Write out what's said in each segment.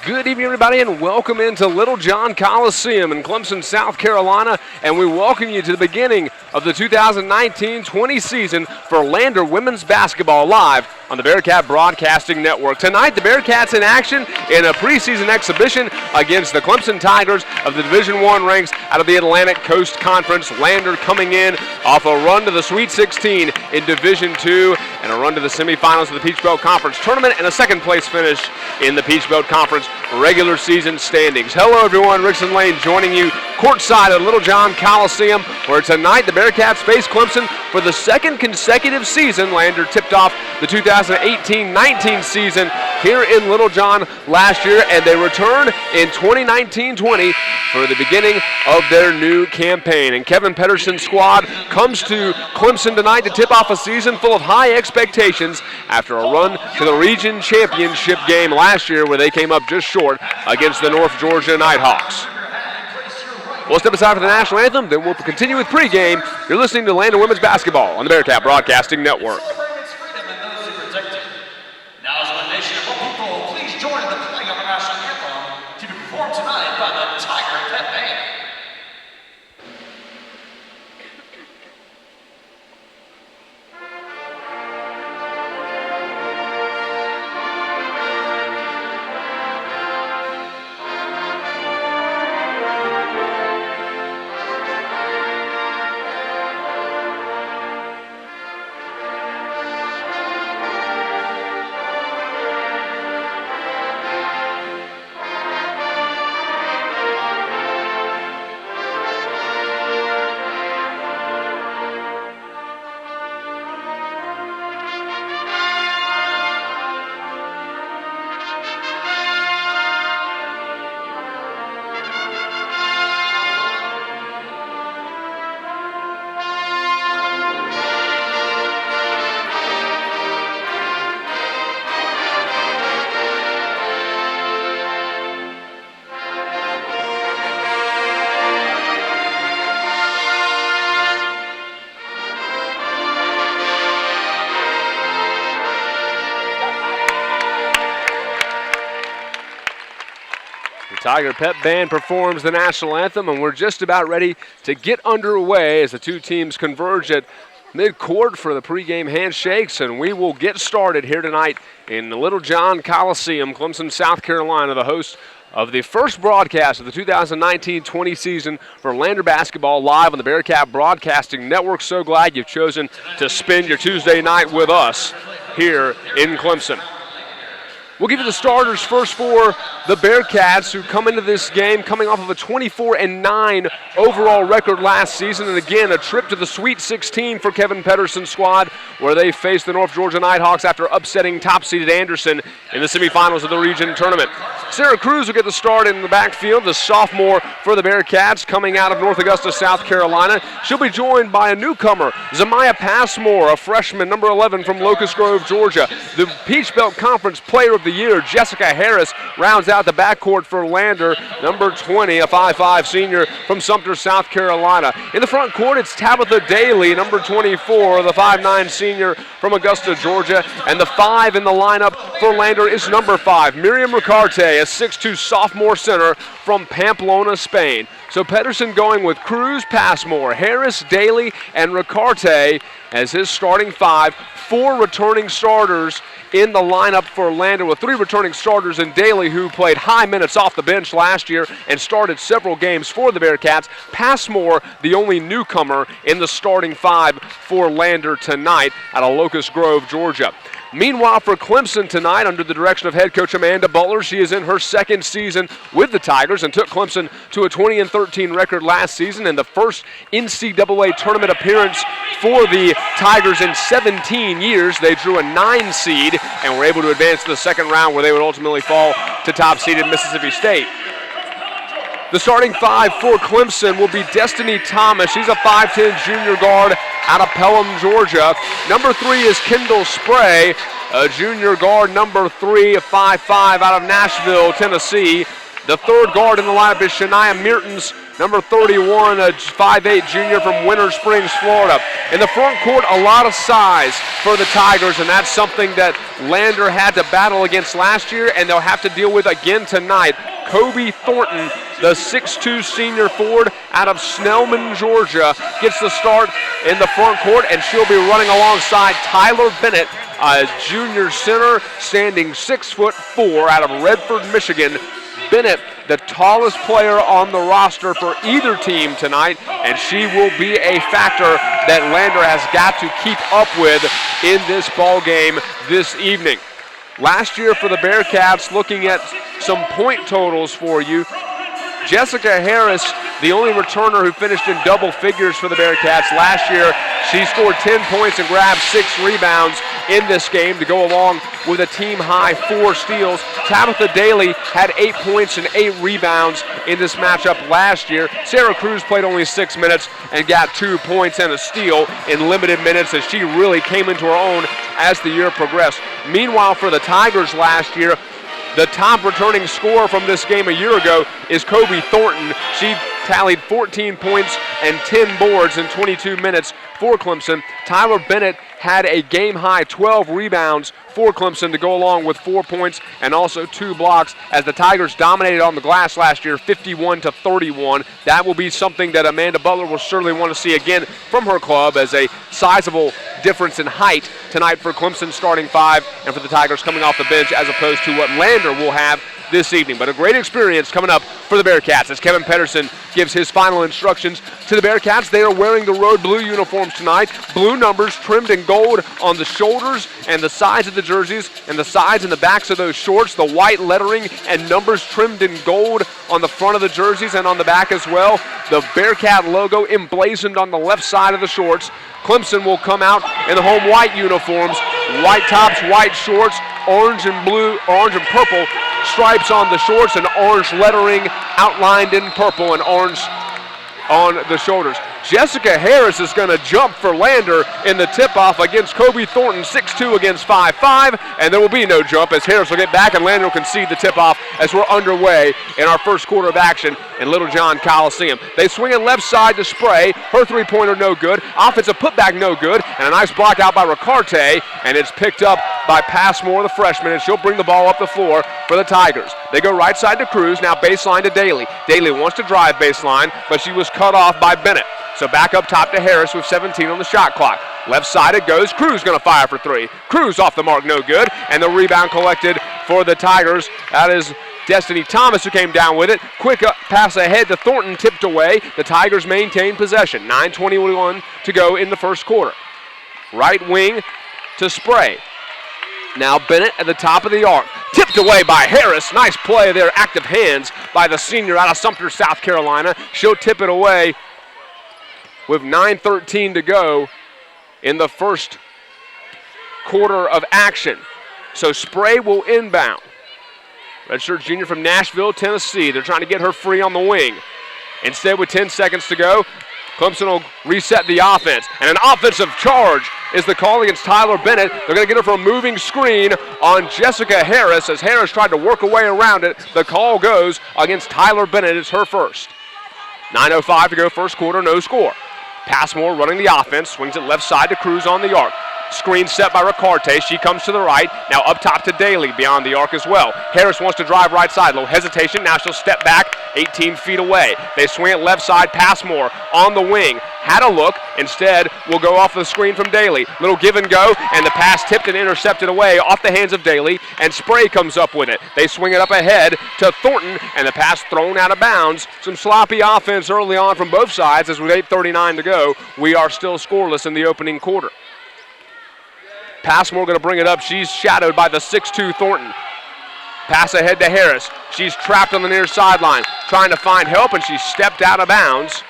Good evening, everybody, and welcome into Littlejohn Coliseum in Clemson, South Carolina, and we welcome you to the beginning of the 2019-20 season for Lander women's basketball live on the Bearcat Broadcasting Network. Tonight, the Bearcats in action in a preseason exhibition against the Clemson Tigers of the Division I ranks out of the Atlantic Coast Conference. Lander coming in off a run to the Sweet 16 in Division II and a run to the semifinals of the Peach Belt Conference Tournament and a second-place finish in the Peach Belt Conference regular season standings. Hello, everyone. Rickson Lane joining you courtside at Littlejohn Coliseum, where tonight the Bearcats face Clemson for the second consecutive season. Lander tipped off the 2018-19 season here in Littlejohn last year, and they return in 2019-20 for the beginning of their new campaign. And Kevin Pedersen's squad comes to Clemson tonight to tip off a season full of high expectations after a run to the region championship game last year where they came up just short against the North Georgia Nighthawks. We'll step aside for the national anthem, then we'll continue with pregame. You're listening to Lander Women's Basketball on the Bearcat Broadcasting Network. Now, as a nation of people, please join in the playing of our national anthem to be performed tonight by the Tiger Pep Band. Tiger Pep Band performs the national anthem, and we're just about ready to get underway as the two teams converge at mid-court for the pregame handshakes, and we will get started here tonight in the Littlejohn Coliseum, Clemson, South Carolina, the host of the first broadcast of the 2019-20 season for Lander basketball live on the Bearcat Broadcasting Network. So glad you've chosen to spend your Tuesday night with us here in Clemson. We'll give you the starters first for the Bearcats, who come into this game coming off of a 24-9 overall record last season. And again, a trip to the Sweet 16 for Kevin Pedersen's squad, where they faced the North Georgia Nighthawks after upsetting top-seeded Anderson in the semifinals of the region tournament. Sarah Cruz will get the start in the backfield, the sophomore for the Bearcats coming out of North Augusta, South Carolina. She'll be joined by a newcomer, Zamaya Passmore, a freshman, number 11 from Locust Grove, Georgia. The Peach Belt Conference Player of the Year, Jessica Harris, rounds out the backcourt for Lander, number 20, a 5'5 senior from Sumter, South Carolina. In the front court, it's Tabitha Daly, number 24, the 5'9 senior from Augusta, Georgia. And the 5 in the lineup for Lander is number 5, Miriam Ricarte, a 6'2 sophomore center from Pamplona, Spain. So Pedersen going with Cruz, Passmore, Harris, Daly, and Ricarte as his starting 5. 4 returning starters in the lineup for Lander, with 3 returning starters in Daly, who played high minutes off the bench last year and started several games for the Bearcats. Passmore, the only newcomer in the starting 5 for Lander tonight out of Locust Grove, Georgia. Meanwhile, for Clemson tonight, under the direction of head coach Amanda Butler, she is in her second season with the Tigers and took Clemson to a 20-13 record last season and the first NCAA tournament appearance for the Tigers in 17 years. They drew a 9 seed and were able to advance to the second round, where they would ultimately fall to top-seeded Mississippi State. The starting 5 for Clemson will be Destiny Thomas. She's a 5'10 junior guard out of Pelham, Georgia. Number 3 is Kendall Spray, a junior guard, number 3, a 5'5 out of Nashville, Tennessee. The third guard in the lineup is Shania Mertens, number 31, a 5'8 junior from Winter Springs, Florida. In the front court, a lot of size for the Tigers, and that's something that Lander had to battle against last year, and they'll have to deal with again tonight. Kobe Thornton, the 6'2 senior forward out of Snellman, Georgia, gets the start in the front court, and she'll be running alongside Tyler Bennett, a junior center, standing 6'4" out of Redford, Michigan. Bennett, the tallest player on the roster for either team tonight, and she will be a factor that Lander has got to keep up with in this ball game this evening. Last year for the Bearcats, looking at some point totals for you, Jessica Harris, the only returner who finished in double figures for the Bearcats last year, she scored 10 points and grabbed 6 rebounds in this game to go along with a team-high 4 steals. Tabitha Daly had 8 points and 8 rebounds in this matchup last year. Sarah Cruz played only 6 minutes and got 2 points and a steal in limited minutes as she really came into her own as the year progressed. Meanwhile, for the Tigers last year, the top returning scorer from this game a year ago is Kobe Thornton. She tallied 14 points and 10 boards in 22 minutes for Clemson. Tyler Bennett had a game-high 12 rebounds for Clemson to go along with 4 points and also 2 blocks as the Tigers dominated on the glass last year, 51-31. That will be something that Amanda Butler will certainly want to see again from her club as a sizable difference in height tonight for Clemson starting 5 and for the Tigers coming off the bench as opposed to what Lander will have this evening. But a great experience coming up for the Bearcats as Kevin Pedersen gives his final instructions to the Bearcats. They are wearing the road blue uniforms tonight. Blue numbers trimmed in gold on the shoulders and the sides of the jerseys and the sides and the backs of those shorts. The white lettering and numbers trimmed in gold on the front of the jerseys and on the back as well. The Bearcat logo emblazoned on the left side of the shorts. Clemson will come out in the home white uniforms, white tops, white shorts, orange and blue, orange and purple stripes on the shorts and orange lettering outlined in purple and orange on the shoulders. Jessica Harris is going to jump for Lander in the tip-off against Kobe Thornton, 6'2" against 5'5", and there will be no jump as Harris will get back and Lander will concede the tip-off as we're underway in our first quarter of action in Littlejohn Coliseum. They swing it left side to Spray. Her three-pointer no good. Offensive putback no good, and a nice block out by Ricarte, and it's picked up by Passmore, the freshman, and she'll bring the ball up the floor for the Tigers. They go right side to Cruz, now baseline to Daly. Daly wants to drive baseline, but she was cut off by Bennett. So back up top to Harris with 17 on the shot clock. Left side it goes. Cruz going to fire for 3. Cruz off the mark, no good. And the rebound collected for the Tigers. That is Destiny Thomas who came down with it. Quick pass ahead to Thornton, tipped away. The Tigers maintain possession. 9:21 to go in the first quarter. Right wing to Spray. Now Bennett at the top of the arc. Tipped away by Harris. Nice play there, active hands by the senior out of Sumter, South Carolina. She'll tip it away with 9:13 to go in the first quarter of action. So Spray will inbound. Redshirt junior from Nashville, Tennessee. They're trying to get her free on the wing. Instead, with 10 seconds to go, Clemson will reset the offense. And an offensive charge is the call against Tyler Bennett. They're going to get her for a moving screen on Jessica Harris as Harris tried to work her way around it. The call goes against Tyler Bennett. It's her first. 9:05 to go first quarter, no score. Passmore running the offense, swings it left side to Cruz on the arc. Screen set by Ricarte. She comes to the right. Now up top to Daly beyond the arc as well. Harris wants to drive right side. Little hesitation. Now she'll step back 18 feet away. They swing it left side. Passmore on the wing. Had a look. Instead, will go off the screen from Daly. Little give and go. And the pass tipped and intercepted away off the hands of Daly. And Spray comes up with it. They swing it up ahead to Thornton. And the pass thrown out of bounds. Some sloppy offense early on from both sides as with 8:39 to go. We are still scoreless in the opening quarter. Passmore going to bring it up. She's shadowed by the 6'2 Thornton. Pass ahead to Harris. She's trapped on the near sideline, trying to find help, and she stepped out of bounds.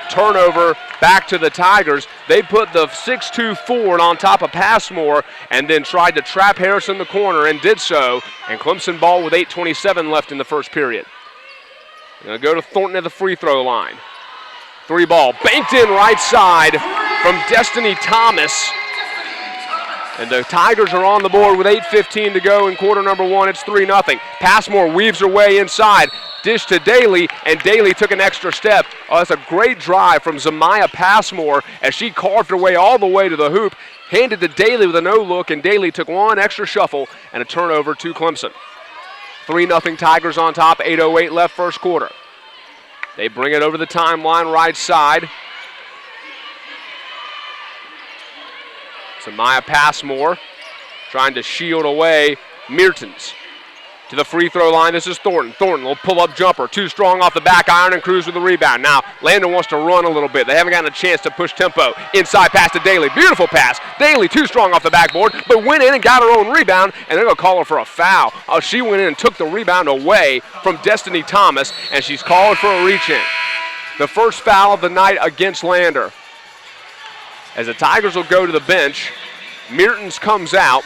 Turnover back to the Tigers. They put the 6'2 forward on top of Passmore and then tried to trap Harris in the corner and did so. And Clemson ball with 8:27 left in the first period. They're going to go to Thornton at the free throw line. 3 ball. Banked in right side from Destiny Thomas. And the Tigers are on the board with 8:15 to go in quarter number one. It's 3-0. Passmore weaves her way inside. Dish to Daly, and Daly took an extra step. Oh, that's a great drive from Zamaya Passmore as she carved her way all the way to the hoop. Handed to Daly with a no-look, and Daly took one extra shuffle and a turnover to Clemson. 3-0 Tigers on top, 8:08 left first quarter. They bring it over the timeline right side. Zamaya Passmore trying to shield away Mertens. To the free throw line, this is Thornton. Thornton will pull up jumper, too strong off the back iron, and Cruz with the rebound. Now, Landon wants to run a little bit. They haven't gotten a chance to push tempo. Inside pass to Daly, beautiful pass. Daly too strong off the backboard, but went in and got her own rebound, and they're going to call her for a foul. She went in and took the rebound away from Destiny Thomas, and she's called for a reach-in. The first foul of the night against Lander. As the Tigers will go to the bench, Mertens comes out,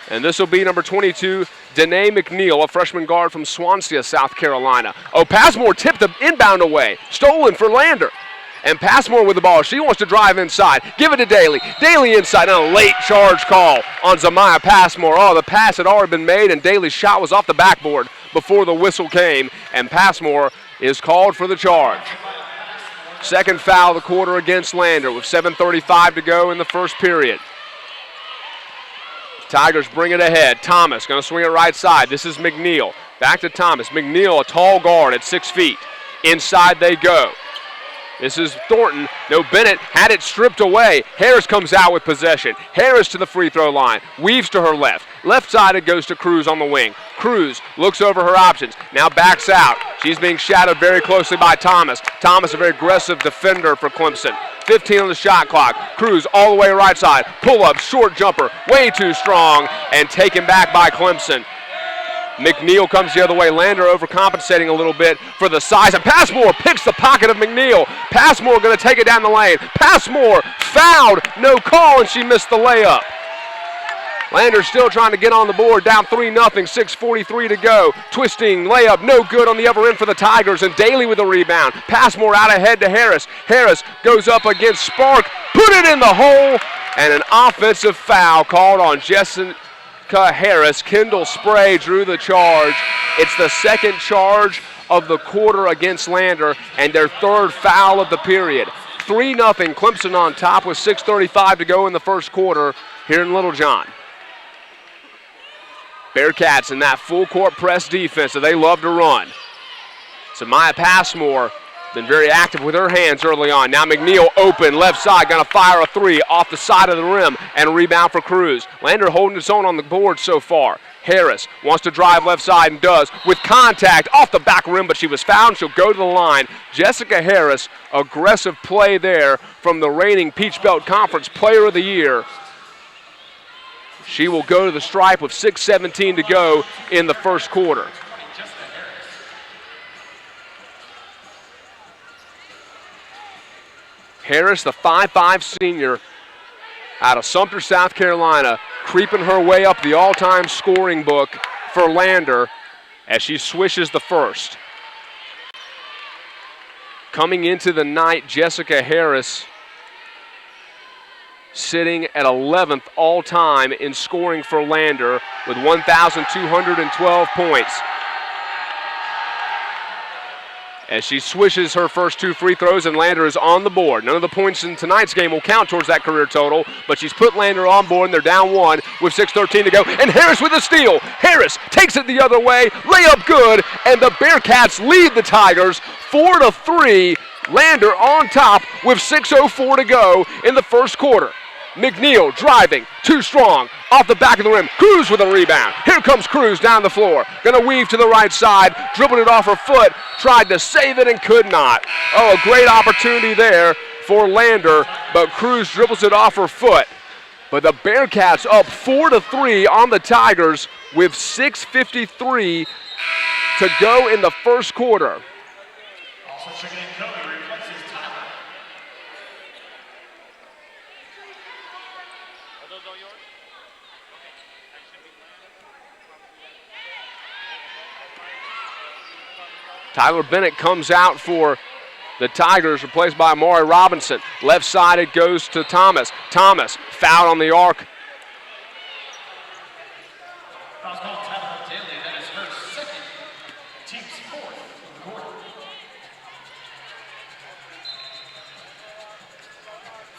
and this will be number 22, Danae McNeil, a freshman guard from Swansea, South Carolina. Oh, Passmore tipped the inbound away. Stolen for Lander. And Passmore with the ball. She wants to drive inside. Give it to Daly. Daly inside, and a late charge call on Zamaya Passmore. Oh, the pass had already been made, and Daly's shot was off the backboard before the whistle came, and Passmore is called for the charge. Second foul of the quarter against Lander with 7:35 to go in the first period. Tigers bring it ahead. Thomas going to swing it right side. This is McNeil. Back to Thomas. McNeil, a tall guard at 6 feet. Inside they go. This is Thornton. No, Bennett had it stripped away. Harris comes out with possession. Harris to the free throw line. Weaves to her left. Left side it goes to Cruz on the wing. Cruz looks over her options. Now backs out. She's being shadowed very closely by Thomas. Thomas, a very aggressive defender for Clemson. 15 on the shot clock. Cruz all the way right side. Pull up, short jumper. Way too strong and taken back by Clemson. McNeil comes the other way. Lander overcompensating a little bit for the size. And Passmore picks the pocket of McNeil. Passmore going to take it down the lane. Passmore fouled. No call, and she missed the layup. Lander still trying to get on the board. Down 3-0. 6:43 to go. Twisting layup. No good on the other end for the Tigers. And Daly with a rebound. Passmore out ahead to Harris. Harris goes up against Spark. Put it in the hole. And an offensive foul called on Jessica Harris. Kendall Spray drew the charge. It's the second charge of the quarter against Lander and their third foul of the period. 3-0 Clemson on top with 6:35 to go in the first quarter here in Littlejohn. Bearcats in that full court press defense that they love to run. Zamaya Passmore been very active with her hands early on. Now McNeil open, left side, gonna fire a three off the side of the rim and a rebound for Cruz. Lander holding its own on the board so far. Harris wants to drive left side and does with contact off the back rim, but she was fouled. She'll go to the line. Jessica Harris, aggressive play there from the reigning Peach Belt Conference Player of the Year. She will go to the stripe with 6:17 to go in the first quarter. Harris, the 5'5" senior out of Sumter, South Carolina, creeping her way up the all-time scoring book for Lander as she swishes the first. Coming into the night, Jessica Harris sitting at 11th all-time in scoring for Lander with 1,212 points. As she swishes her first two free throws, and Lander is on the board. None of the points in tonight's game will count towards that career total, but she's put Lander on board, and they're down one with 6:13 to go. And Harris with a steal. Harris takes it the other way, layup good, and the Bearcats lead the Tigers 4-3. Lander on top with 6:04 to go in the first quarter. McNeil driving, too strong, off the back of the rim. Cruz with a rebound. Here comes Cruz down the floor. Gonna weave to the right side, dribbled it off her foot, tried to save it and could not. Oh, a great opportunity there for Lander, but Cruz dribbles it off her foot. But the Bearcats up 4-3 on the Tigers with 6:53 to go in the first quarter. Also checking in Kobe replaces Tyler. Are those all yours? Tyler Bennett comes out for the Tigers, replaced by Amari Robinson. Left side it goes to Thomas. Thomas fouled on the arc. Foul's called Tabitha Daly. That is her second, team's fourth of the quarter.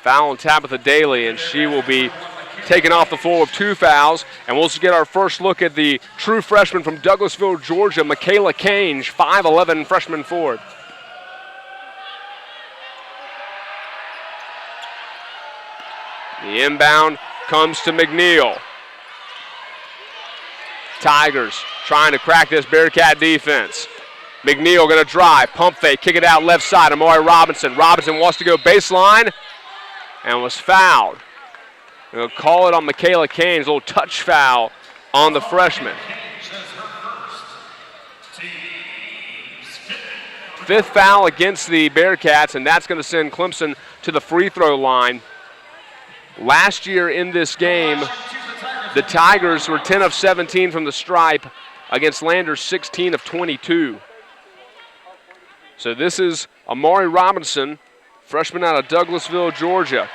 Foul on Tabitha Daly, and she will be taken off the floor with 2 fouls. And we'll just get our first look at the true freshman from Douglasville, Georgia, Michaela Cange, 5'11", freshman forward. The inbound comes to McNeil. Tigers trying to crack this Bearcat defense. McNeil going to drive, pump fake, kick it out left side. Amari Robinson. Robinson wants to go baseline and was fouled. They'll call it on Michaela Cange, a little touch foul on the freshman. 5th foul against the Bearcats, and that's going to send Clemson to the free throw line. Last year in this game, the Tigers were 10 of 17 from the stripe against Landers 16 of 22. So this is Amari Robinson, freshman out of Douglasville, Georgia.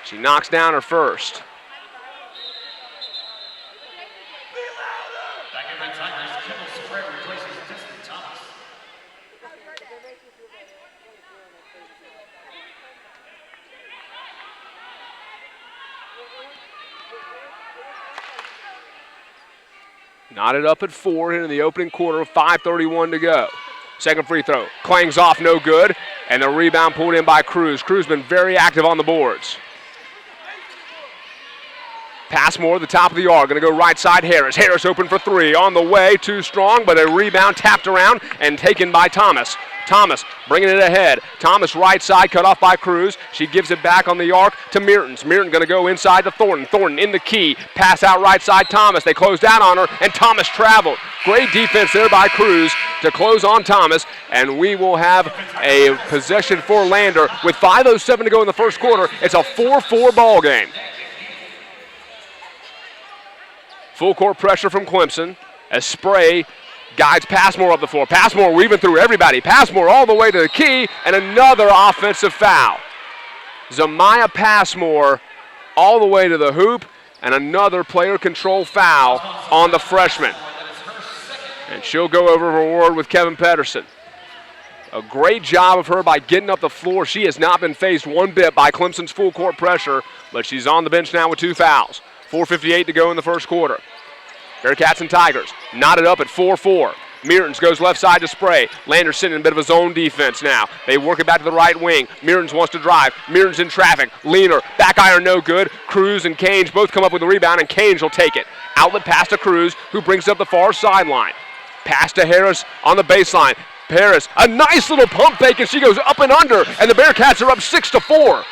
She knocks down her first. Back in the Tigers, Kendall Spray replaces Destin Thomas. Knotted up at 4 here in the opening quarter, 5:31 to go. Second free throw, clangs off, no good, and the rebound pulled in by Cruz. Cruz been very active on the boards. Passmore, the top of the arc, going to go right side, Harris. Harris open for 3, on the way, too strong, but a rebound tapped around and taken by Thomas. Thomas bringing it ahead. Thomas right side, cut off by Cruz. She gives it back on the arc to Mertens. Mertens going to go inside to Thornton. Thornton in the key. Pass out right side, Thomas. They closed out on her, and Thomas traveled. Great defense there by Cruz to close on Thomas, and we will have a possession for Lander. With 5:07 to go in the first quarter, it's a 4-4 ball game. Full court pressure from Clemson as Spray guides Passmore up the floor. Passmore weaving through everybody. Passmore all the way to the key, and another offensive foul. Zamaya Passmore all the way to the hoop, and another player control foul on the freshman. And she'll go over her word with Kevin Pedersen. A great job of her by getting up the floor. She has not been phased one bit by Clemson's full court pressure, but she's on the bench now with 2 fouls. 4:58 to go in the first quarter. Bearcats and Tigers knotted up at 4-4. Mertens goes left side to Spray. Lander sitting in a bit of a zone defense now. They work it back to the right wing. Mertens wants to drive. Mertens in traffic. Leaner. Back iron no good. Cruz and Cange both come up with the rebound, and Cange will take it. Outlet pass to Cruz, who brings up the far sideline. Pass to Harris on the baseline. Harris, a nice little pump fake, and she goes up and under, and the Bearcats are up 6-4.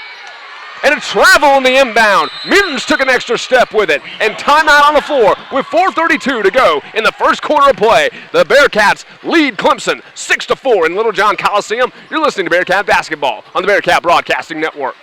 And a travel on the inbound. Mertens took an extra step with it. And timeout on the floor with 4:32 to go in the first quarter of play. The Bearcats lead Clemson 6-4 in Littlejohn Coliseum. You're listening to Bearcat Basketball on the Bearcat Broadcasting Network.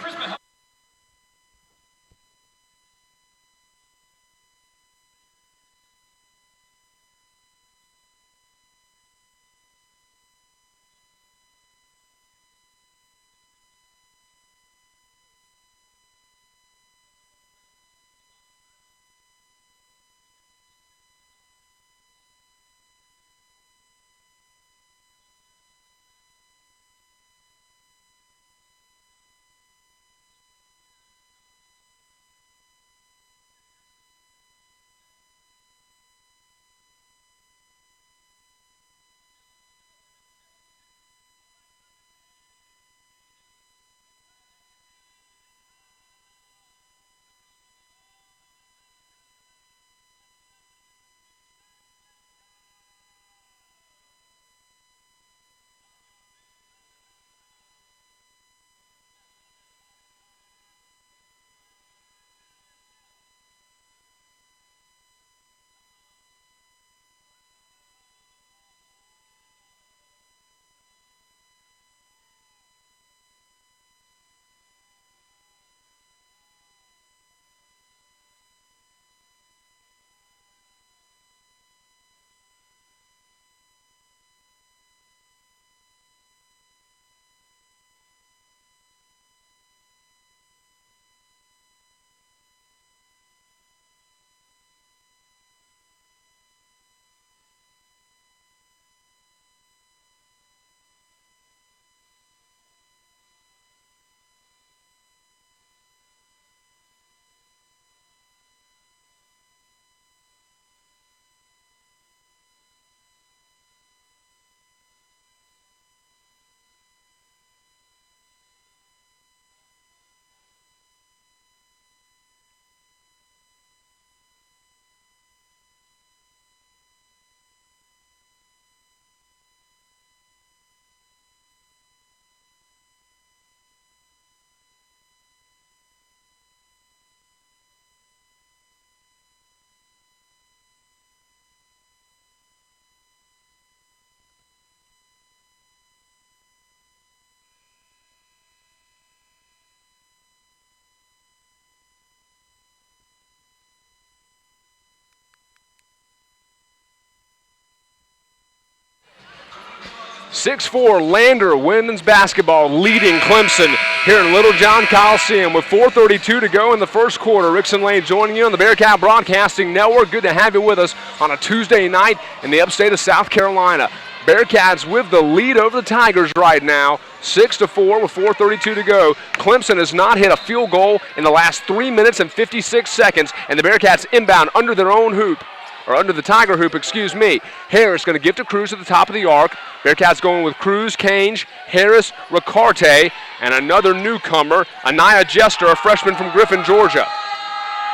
6-4 Lander women's basketball leading Clemson here in Littlejohn Coliseum with 4:32 to go in the first quarter. Ricks and Lane joining you on the Bearcat Broadcasting Network. Good to have you with us on a Tuesday night in the upstate of South Carolina. Bearcats with the lead over the Tigers right now, 6-4 with 4:32 to go. Clemson has not hit a field goal in the last 3 minutes and 56 seconds, and the Bearcats inbound under their own hoop. Or under the Tiger hoop, excuse me. Harris going to give to Cruz at the top of the arc. Bearcats going with Cruz, Cange, Harris, Ricarte, and another newcomer, Anaya Jester, a freshman from Griffin, Georgia.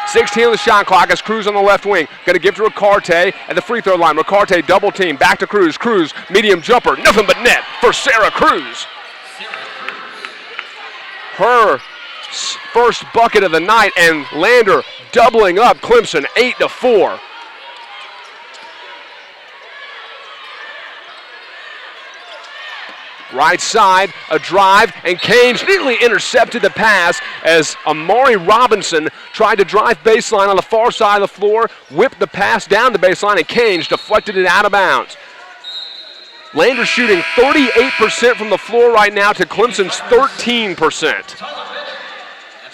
16 on the shot clock as Cruz on the left wing. Going to give to Ricarte at the free throw line. Ricarte double team, back to Cruz. Cruz, medium jumper, nothing but net for Sarah Cruz. Her first bucket of the night, and Lander doubling up Clemson 8-4. Right side, a drive, and Cange neatly intercepted the pass as Amari Robinson tried to drive baseline on the far side of the floor, whipped the pass down the baseline, and Cange deflected it out of bounds. Lander shooting 38% from the floor right now to Clemson's 13%.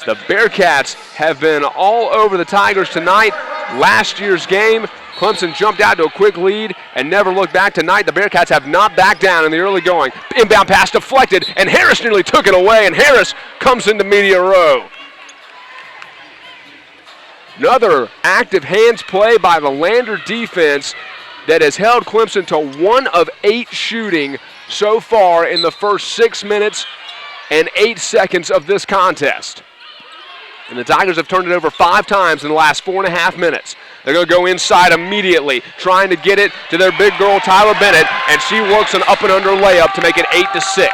The Bearcats have been all over the Tigers tonight. Last year's game, Clemson jumped out to a quick lead and never looked back. Tonight, the Bearcats have not backed down in the early going. Inbound pass deflected, and Harris nearly took it away, and Harris comes into media row. Another active hands play by the Lander defense that has held Clemson to 1 of 8 shooting so far in the first 6 minutes and 8 seconds of this contest. And the Tigers have turned it over 5 times in the last 4.5 minutes. They're going to go inside immediately, trying to get it to their big girl, Tyler Bennett, and she works an up and under layup to make it 8-6.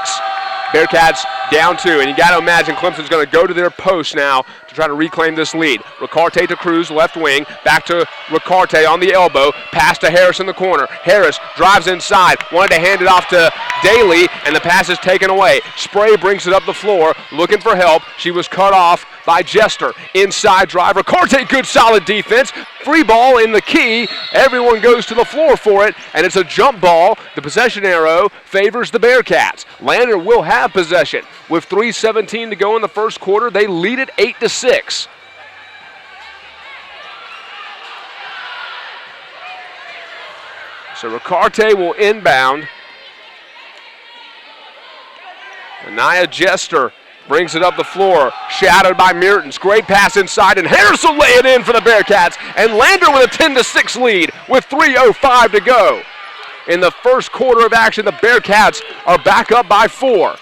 Bearcats down 2, and you got to imagine Clemson's going to go to their post now to try to reclaim this lead. Ricarte to Cruz, left wing, back to Ricarte on the elbow, pass to Harris in the corner. Harris drives inside, wanted to hand it off to Daly, and the pass is taken away. Spray brings it up the floor, looking for help. She was cut off by Jester. Inside drive, Ricarte, good solid defense. Free ball in the key. Everyone goes to the floor for it, and it's a jump ball. The possession arrow favors the Bearcats. Lander will have possession. With 3:17 to go in the first quarter, they lead it 8-6. So Ricarte will inbound. Anaya Jester brings it up the floor, shadowed by Mertens. Great pass inside, and Harris will lay it in for the Bearcats. And Lander with a 10-6 lead with 3:05 to go. In the first quarter of action, the Bearcats are back up by 4.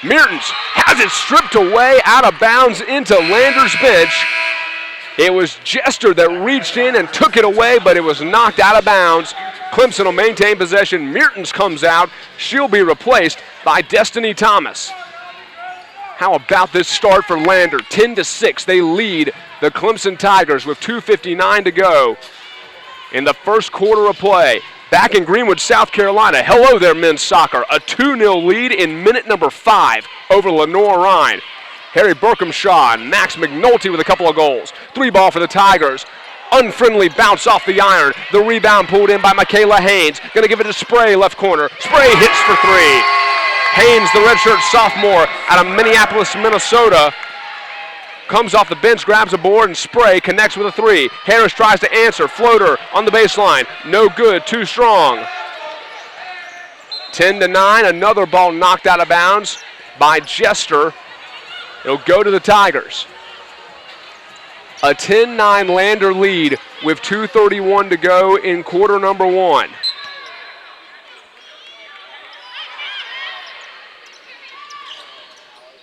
Mertens has it stripped away out of bounds into Lander's bench. It was Jester that reached in and took it away, but it was knocked out of bounds. Clemson will maintain possession. Mertens comes out. She'll be replaced by Destiny Thomas. How about this start for Lander? 10-6. They lead the Clemson Tigers with 2:59 to go in the first quarter of play. Back in Greenwood, South Carolina. Hello there, men's soccer. A 2-0 lead in minute number 5 over Lenore-Rhine. Harry Burkham-Shaw and Max McNulty with a couple of goals. 3 ball for the Tigers. Unfriendly bounce off the iron. The rebound pulled in by Michaela Haynes. Going to give it to Spray, left corner. Spray hits for 3. Haynes, the redshirt sophomore out of Minneapolis, Minnesota, comes off the bench, grabs a board, and Spray connects with a 3. Harris tries to answer. Floater on the baseline. No good, too strong. 10-9, another ball knocked out of bounds by Jester. It'll go to the Tigers. A 10-9 Lander lead with 2:31 to go in quarter number 1.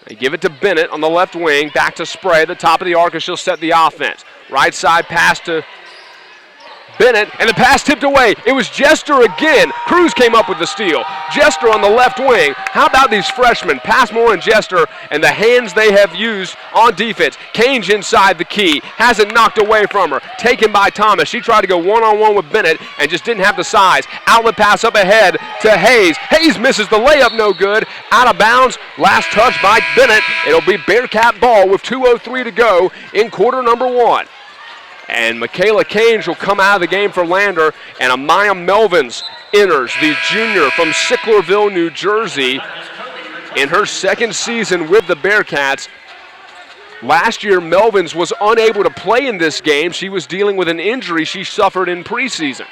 They give it to Bennett on the left wing, back to Spray, the top of the arc, and she'll set the offense. Right side pass to Bennett, and the pass tipped away. It was Jester again. Cruz came up with the steal. Jester on the left wing. How about these freshmen, Passmore and Jester, and the hands they have used on defense. Cange inside the key. Has it knocked away from her. Taken by Thomas. She tried to go one-on-one with Bennett and just didn't have the size. Outlet pass up ahead to Hayes. Hayes misses the layup, no good. Out of bounds. Last touch by Bennett. It'll be Bearcat ball with 2:03 to go in quarter number 1. And Michaela Cage will come out of the game for Lander, and Amaya Melvins enters, the junior from Sicklerville, New Jersey, in her second season with the Bearcats. Last year, Melvins was unable to play in this game. She was dealing with an injury she suffered in preseason.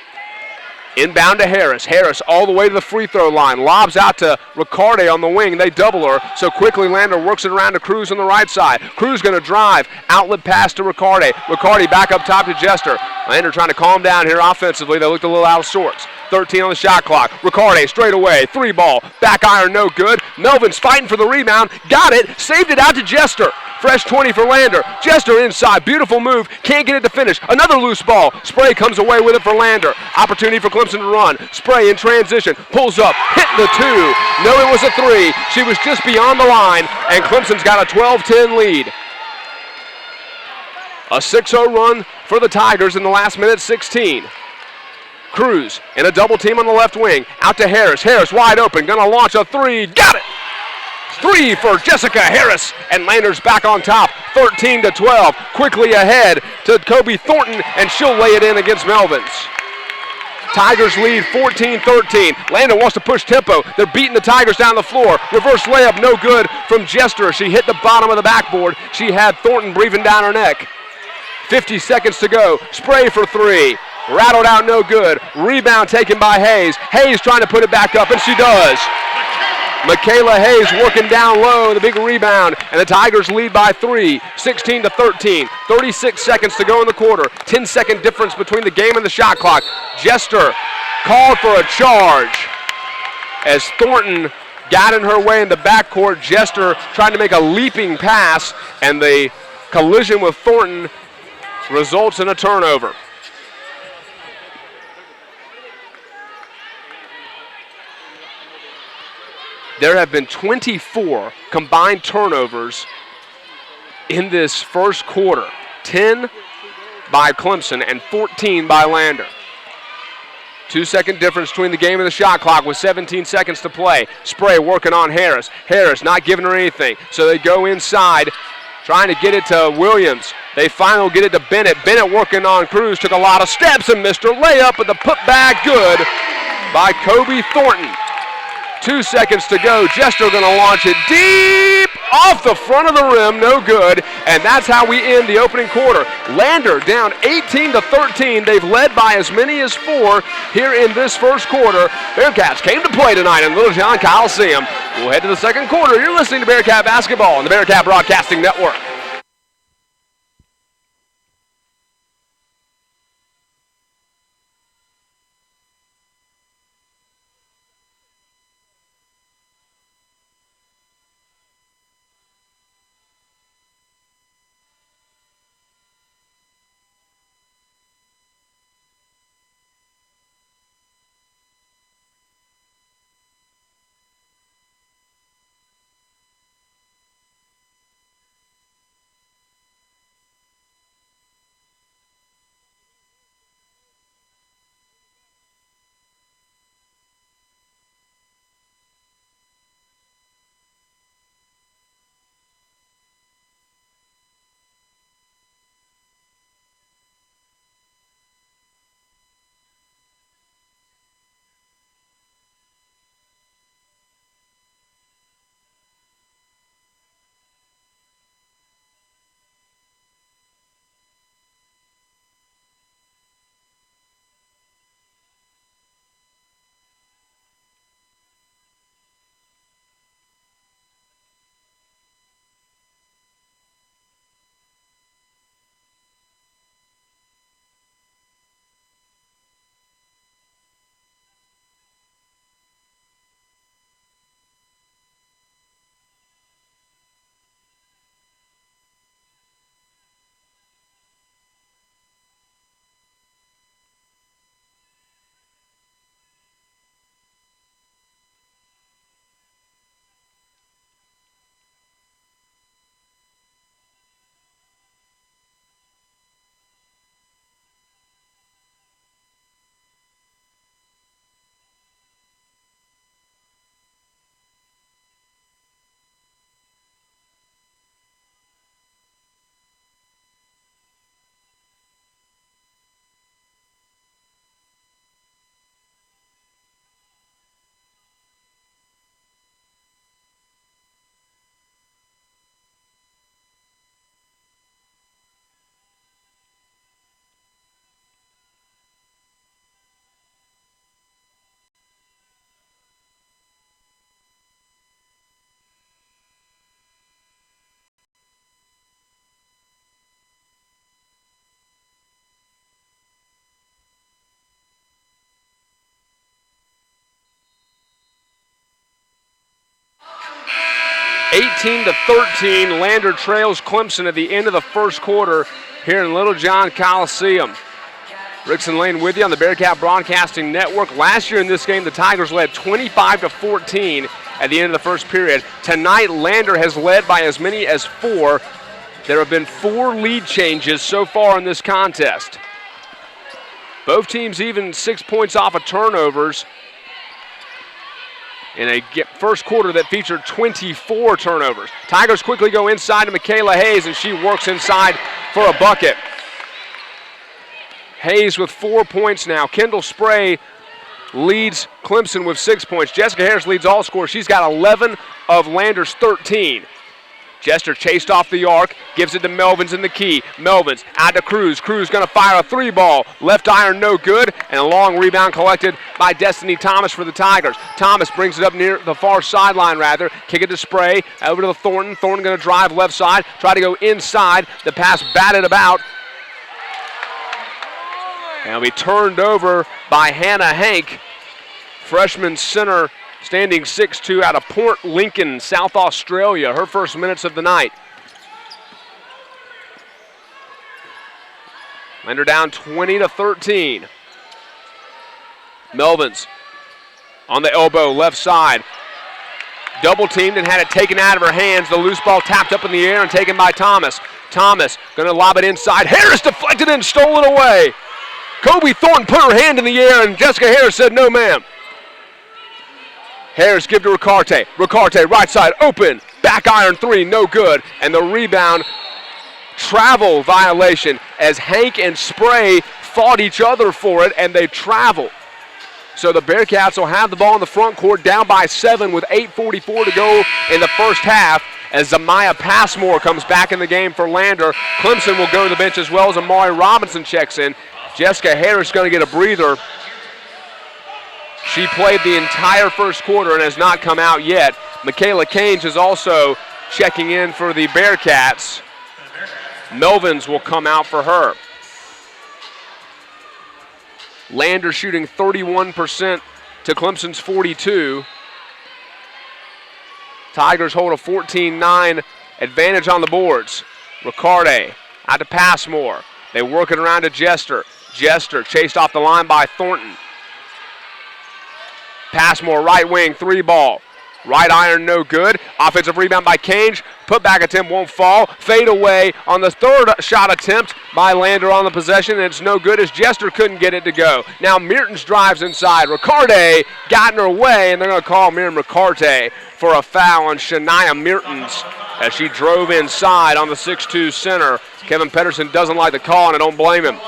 Inbound to Harris. Harris all the way to the free throw line. Lobs out to Riccardi on the wing. They double her. So quickly Lander works it around to Cruz on the right side. Cruz going to drive. Outlet pass to Riccardi. Riccardi back up top to Jester. Lander trying to calm down here offensively. They looked a little out of sorts. 13 on the shot clock. Riccardi straight away. 3 ball. Back iron no good. Melvin's fighting for the rebound. Got it. Saved it out to Jester. Fresh 20 for Lander. Jester inside. Beautiful move. Can't get it to finish. Another loose ball. Spray comes away with it for Lander. Opportunity for Clemson to run. Spray in transition. Pulls up. Hitting the 2. No, it was a 3. She was just beyond the line, and Clemson's got a 12-10 lead. A 6-0 run for the Tigers in the last minute 16. Cruz in a double team on the left wing. Out to Harris. Harris wide open. Gonna launch a 3. Got it! 3 for Jessica Harris, and Lander's back on top, 13-12. Quickly ahead to Kobe Thornton, and she'll lay it in against Melvins. Tigers lead 14-13. Lander wants to push tempo. They're beating the Tigers down the floor. Reverse layup, no good from Jester. She hit the bottom of the backboard. She had Thornton breathing down her neck. 50 seconds to go. Spray for 3. Rattled out, no good. Rebound taken by Hayes. Hayes trying to put it back up, and she does. Michaela Hayes working down low, the big rebound, and the Tigers lead by 3, 16-13. 36 seconds to go in the quarter. 10-second difference between the game and the shot clock. Jester called for a charge as Thornton got in her way in the backcourt. Jester trying to make a leaping pass, and the collision with Thornton results in a turnover. There have been 24 combined turnovers in this first quarter. 10 by Clemson and 14 by Lander. 2-second difference between the game and the shot clock with 17 seconds to play. Spray working on Harris. Harris not giving her anything. So they go inside, trying to get it to Williams. They finally get it to Bennett. Bennett working on Cruz. Took a lot of steps and missed her layup, but the putback good by Kobe Thornton. 2 seconds to go. Jester going to launch it deep off the front of the rim. No good. And that's how we end the opening quarter. Lander down 18-13. They've led by as many as 4 here in this first quarter. Bearcats came to play tonight in Littlejohn Coliseum. We'll head to the second quarter. You're listening to Bearcat Basketball on the Bearcat Broadcasting Network. 18-13, Lander trails Clemson at the end of the first quarter here in Littlejohn Coliseum. Rickson Lane with you on the Bearcat Broadcasting Network. Last year in this game, the Tigers led 25-14 at the end of the first period. Tonight, Lander has led by as many as 4. There have been 4 lead changes so far in this contest. Both teams even 6 points off of turnovers in a first quarter that featured 24 turnovers. Tigers quickly go inside to Michaela Hayes, and she works inside for a bucket. Hayes with 4 points now. Kendall Spray leads Clemson with 6 points. Jessica Harris leads all scorers. She's got 11 of Lander's 13. Jester chased off the arc, gives it to Melvins in the key. Melvins out to Cruz. Cruz going to fire a 3-ball. Left iron, no good, and a long rebound collected by Destiny Thomas for the Tigers. Thomas brings it up near the far sideline, rather. Kick it to Spray, over to the Thornton. Thornton going to drive left side, try to go inside. The pass batted about. And it'll be turned over by Hannah Hank, freshman center, standing 6'2", out of Port Lincoln, South Australia, her first minutes of the night. Lander down 20-13. Melvins on the elbow, left side. Double teamed and had it taken out of her hands. The loose ball tapped up in the air and taken by Thomas. Thomas going to lob it inside. Harris deflected and stole it away. Kobe Thornton put her hand in the air, and Jessica Harris said, "No, ma'am." Harris give to Ricarte. Ricarte, right side, open. Back iron 3, no good. And the rebound, travel violation, as Hank and Spray fought each other for it, and they travel. So the Bearcats will have the ball in the front court, down by 7 with 8:44 to go in the first half, as Zamaya Passmore comes back in the game for Lander. Clemson will go to the bench as well as Amari Robinson checks in. Jessica Harris going to get a breather. She played the entire first quarter and has not come out yet. Michaela Caines is also checking in for the Bearcats. Melvins will come out for her. Lander shooting 31% to Clemson's 42. Tigers hold a 14-9 advantage on the boards. Ricarte out to Passmore. They work it around to Jester. Jester chased off the line by Thornton. Passmore, right wing, 3-ball. Right iron, no good. Offensive rebound by Caines. Putback attempt won't fall. Fade away on the third shot attempt by Lander on the possession, and it's no good as Jester couldn't get it to go. Now Mertens drives inside. Ricarte got in her way, and they're going to call Miriam Ricarte for a foul on Shania Mertens as she drove inside on the 6'2" center. Kevin Pedersen doesn't like the call, and I don't blame him.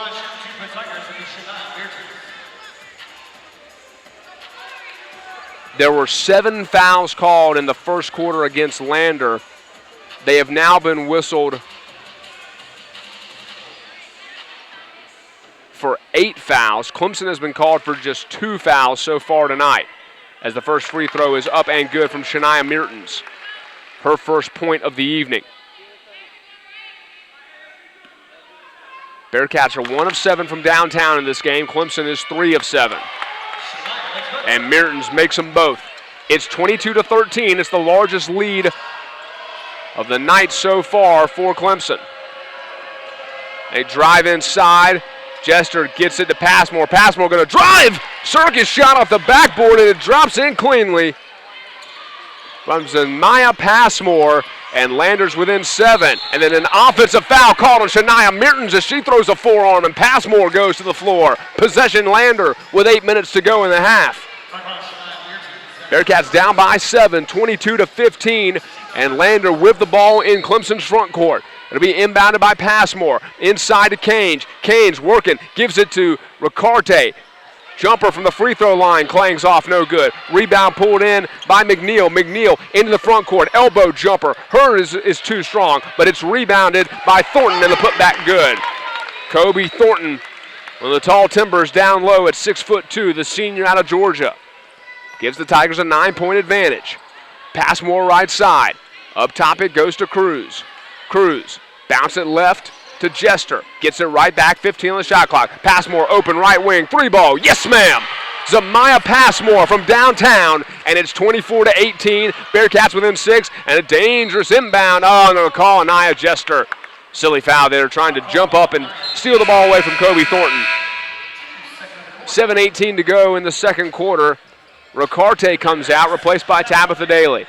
There were 7 fouls called in the first quarter against Lander. They have now been whistled for 8 fouls. Clemson has been called for just 2 fouls so far tonight, as the first free throw is up and good from Shania Mertens, her first point of the evening. Bearcats are 1 of 7 from downtown in this game. Clemson is 3 of 7. And Mertens makes them both. It's 22-13. It's the largest lead of the night so far for Clemson. They drive inside. Jester gets it to Passmore. Passmore going to drive. Circus shot off the backboard, and it drops in cleanly from Maya Passmore, and Lander's within 7. And then an offensive foul called on Shania Mertens as she throws a forearm, and Passmore goes to the floor. Possession Lander with 8 minutes to go in the half. Bearcats down by 7, 22-15, and Lander with the ball in Clemson's front court. It'll be inbounded by Passmore. Inside to Caines. Caines working, gives it to Ricarte. Jumper from the free throw line, clangs off, no good. Rebound pulled in by McNeil. McNeil into the front court, elbow jumper. Hers is too strong, but it's rebounded by Thornton, and the putback good. Kobe Thornton, one of the tall timbers, down low at 6'2", the senior out of Georgia. Gives the Tigers a 9-point advantage. Passmore right side. Up top it goes to Cruz. Cruz, bounce it left to Jester. Gets it right back, 15 on the shot clock. Passmore open right wing, 3-ball. Yes, ma'am. Zamaya Passmore from downtown, and it's 24-18. Bearcats within 6, and a dangerous inbound. Oh, no call, Anaya Jester. Silly foul there, trying to jump up and steal the ball away from Kobe Thornton. 7:18 to go in the second quarter. Ricarte comes out, replaced by Tabitha Daly.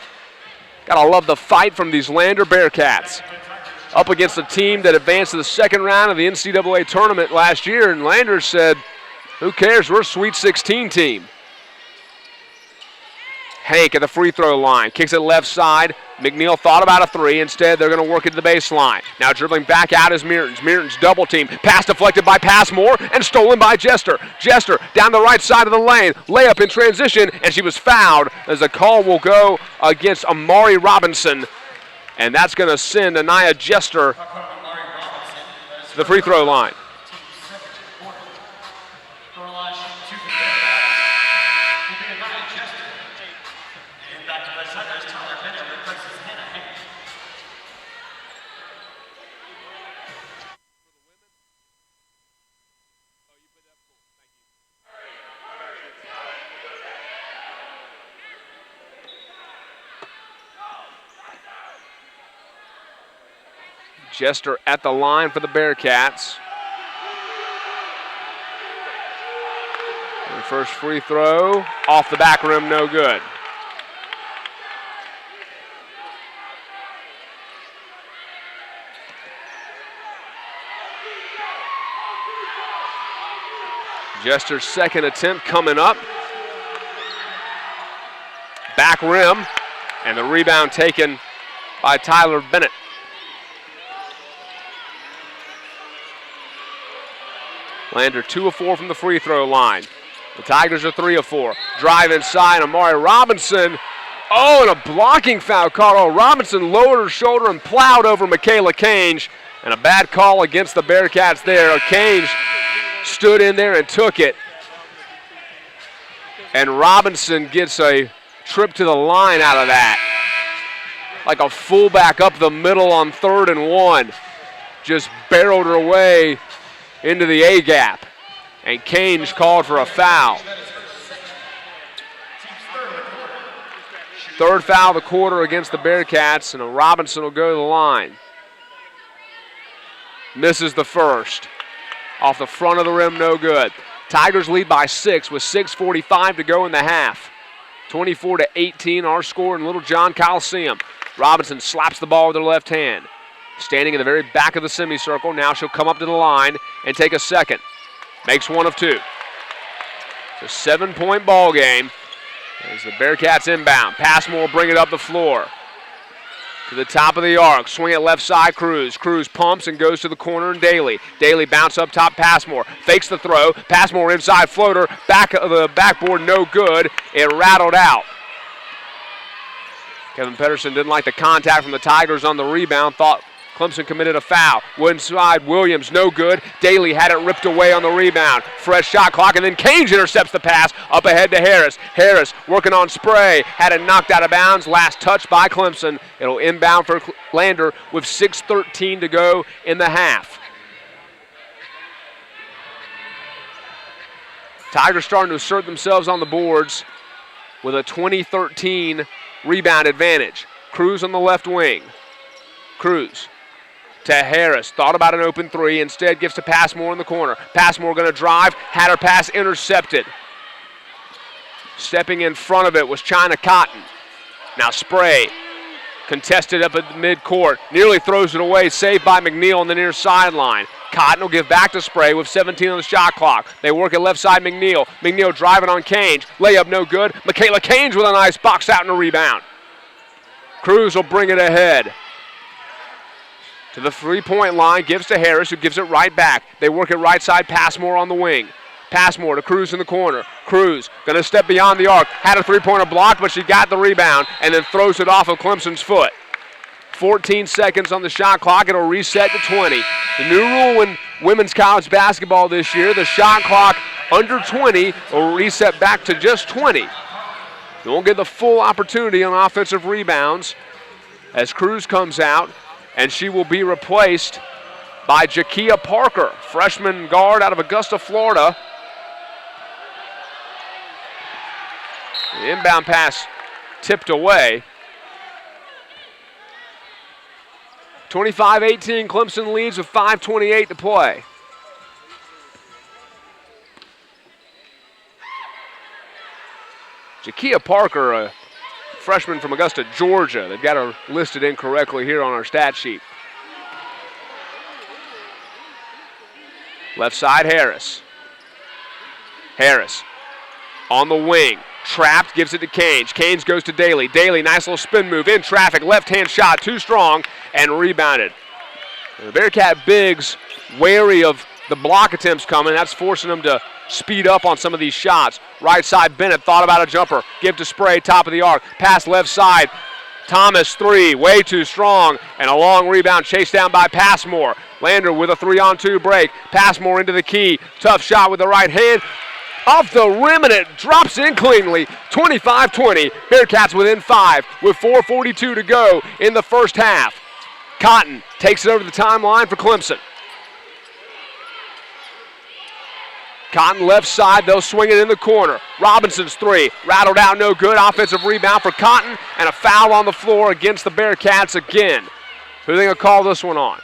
Gotta love the fight from these Lander Bearcats. Up against a team that advanced to the second round of the NCAA tournament last year, and Lander said, who cares, we're a Sweet 16 team. Hank at the free throw line, kicks it left side. McNeil thought about a three. Instead, they're going to work it to the baseline. Now dribbling back out is Mertens. Mertens double team. Pass deflected by Passmore and stolen by Jester. Jester down the right side of the lane. Layup in transition, and she was fouled as a call will go against Amari Robinson. And that's going to send Anaya Jester to the free throw line. Jester at the line for the Bearcats. And the first free throw off the back rim, no good. Jester's second attempt coming up. Back rim, and the rebound taken by Tyler Bennett. Lander 2 of 4 from the free throw line. The Tigers are 3 of 4. Drive inside, Amari Robinson. Oh, and a blocking foul call. Oh, Robinson lowered her shoulder and plowed over Michaela Cange. And a bad call against the Bearcats there. Cange stood in there and took it. And Robinson gets a trip to the line out of that. Like a fullback up the middle on 3rd and 1. Just barreled her way into the A-gap, and Cange called for a foul. Third foul of the quarter against the Bearcats, and Robinson will go to the line. Misses the first. Off the front of the rim, no good. Tigers lead by 6 with 6:45 to go in the half. 24-18 our score in Littlejohn Coliseum. Robinson slaps the ball with her left hand. Standing in the very back of the semicircle. Now she'll come up to the line and take a second. Makes 1 of 2. It's a 7-point ball game as the Bearcats inbound. Passmore will bring it up the floor to the top of the arc. Swing it left side, Cruz. Cruz pumps and goes to the corner and Daly. Daly bounce up top, Passmore. Fakes the throw. Passmore inside floater. Back of the backboard, no good. It rattled out. Kevin Pedersen didn't like the contact from the Tigers on the rebound. Thought Clemson committed a foul. Inside, Williams, no good. Daly had it ripped away on the rebound. Fresh shot clock, and then Cange intercepts the pass up ahead to Harris. Harris working on Spray. Had it knocked out of bounds. Last touch by Clemson. It'll inbound for Lander with 6:13 to go in the half. Tigers starting to assert themselves on the boards with a 20-13 rebound advantage. Cruz on the left wing. Cruz to Harris. Thought about an open three. Instead gives to Passmore in the corner. Passmore going to drive. Had her pass intercepted. Stepping in front of it was China Cotton. Now Spray. Contested up at the midcourt. Nearly throws it away. Saved by McNeil on the near sideline. Cotton will give back to Spray with 17 on the shot clock. They work it left side, McNeil. McNeil driving on Cange. Layup no good. Michaela Cange with a nice box out and a rebound. Cruz will bring it ahead. To the three-point line, gives to Harris, who gives it right back. They work it right side, Passmore on the wing. Passmore to Cruz in the corner. Cruz going to step beyond the arc. Had a three-pointer blocked, but she got the rebound and then throws it off of Clemson's foot. 14 seconds on the shot clock. It'll reset to 20. The new rule in women's college basketball this year, the shot clock under 20 will reset back to just 20. You won't get the full opportunity on offensive rebounds as Cruz comes out, and she will be replaced by Jakia Parker, freshman guard out of Augusta, Florida. The inbound pass tipped away. 25-18, Clemson leads with 5:28 to play. Jakia Parker, a freshman from Augusta, Georgia. They've got her listed incorrectly here on our stat sheet. Left side, Harris. Harris on the wing. Trapped, gives it to Canes. Canes goes to Daly. Daly, nice little spin move in traffic. Left-hand shot, too strong, and rebounded. The Bearcat bigs wary of the block attempts coming. That's forcing them to speed up on some of these shots. Right side, Bennett thought about a jumper. Give to Spray, top of the arc. Pass left side. Thomas, three, way too strong. And a long rebound chased down by Passmore. Lander with a 3-on-2 break. Passmore into the key. Tough shot with the right hand. Off the rim, and it drops in cleanly. 25-20. Bearcats within 5 with 4:42 to go in the first half. Cotton takes it over the timeline for Clemson. Cotton left side, they'll swing it in the corner. Robinson's three, rattled out, no good. Offensive rebound for Cotton, and a foul on the floor against the Bearcats again. Who are they going to call this one on?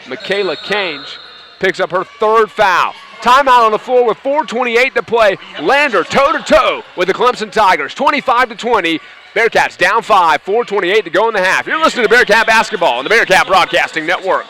Michaela Cange picks up her third foul. Timeout on the floor with 4:28 to play. Lander toe-to-toe with the Clemson Tigers, 25-20. Bearcats down 5, 4:28 to go in the half. You're listening to Bearcat Basketball on the Bearcat Broadcasting Network.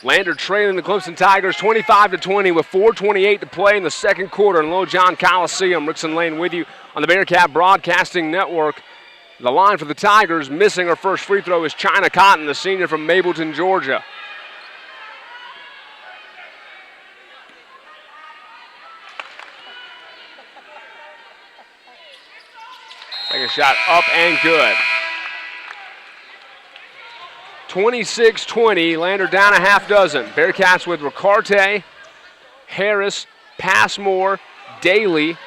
Lander trailing the Clemson Tigers 25-20 with 4:28 to play in the second quarter in Littlejohn Coliseum. Rickson Lane with you on the Bearcat Broadcasting Network. The line for the Tigers, missing her first free throw, is China Cotton, the senior from Mableton, Georgia. Second shot up and good. 26-20, Lander down a half dozen. Bearcats with Ricarte, Harris, Passmore, Daly,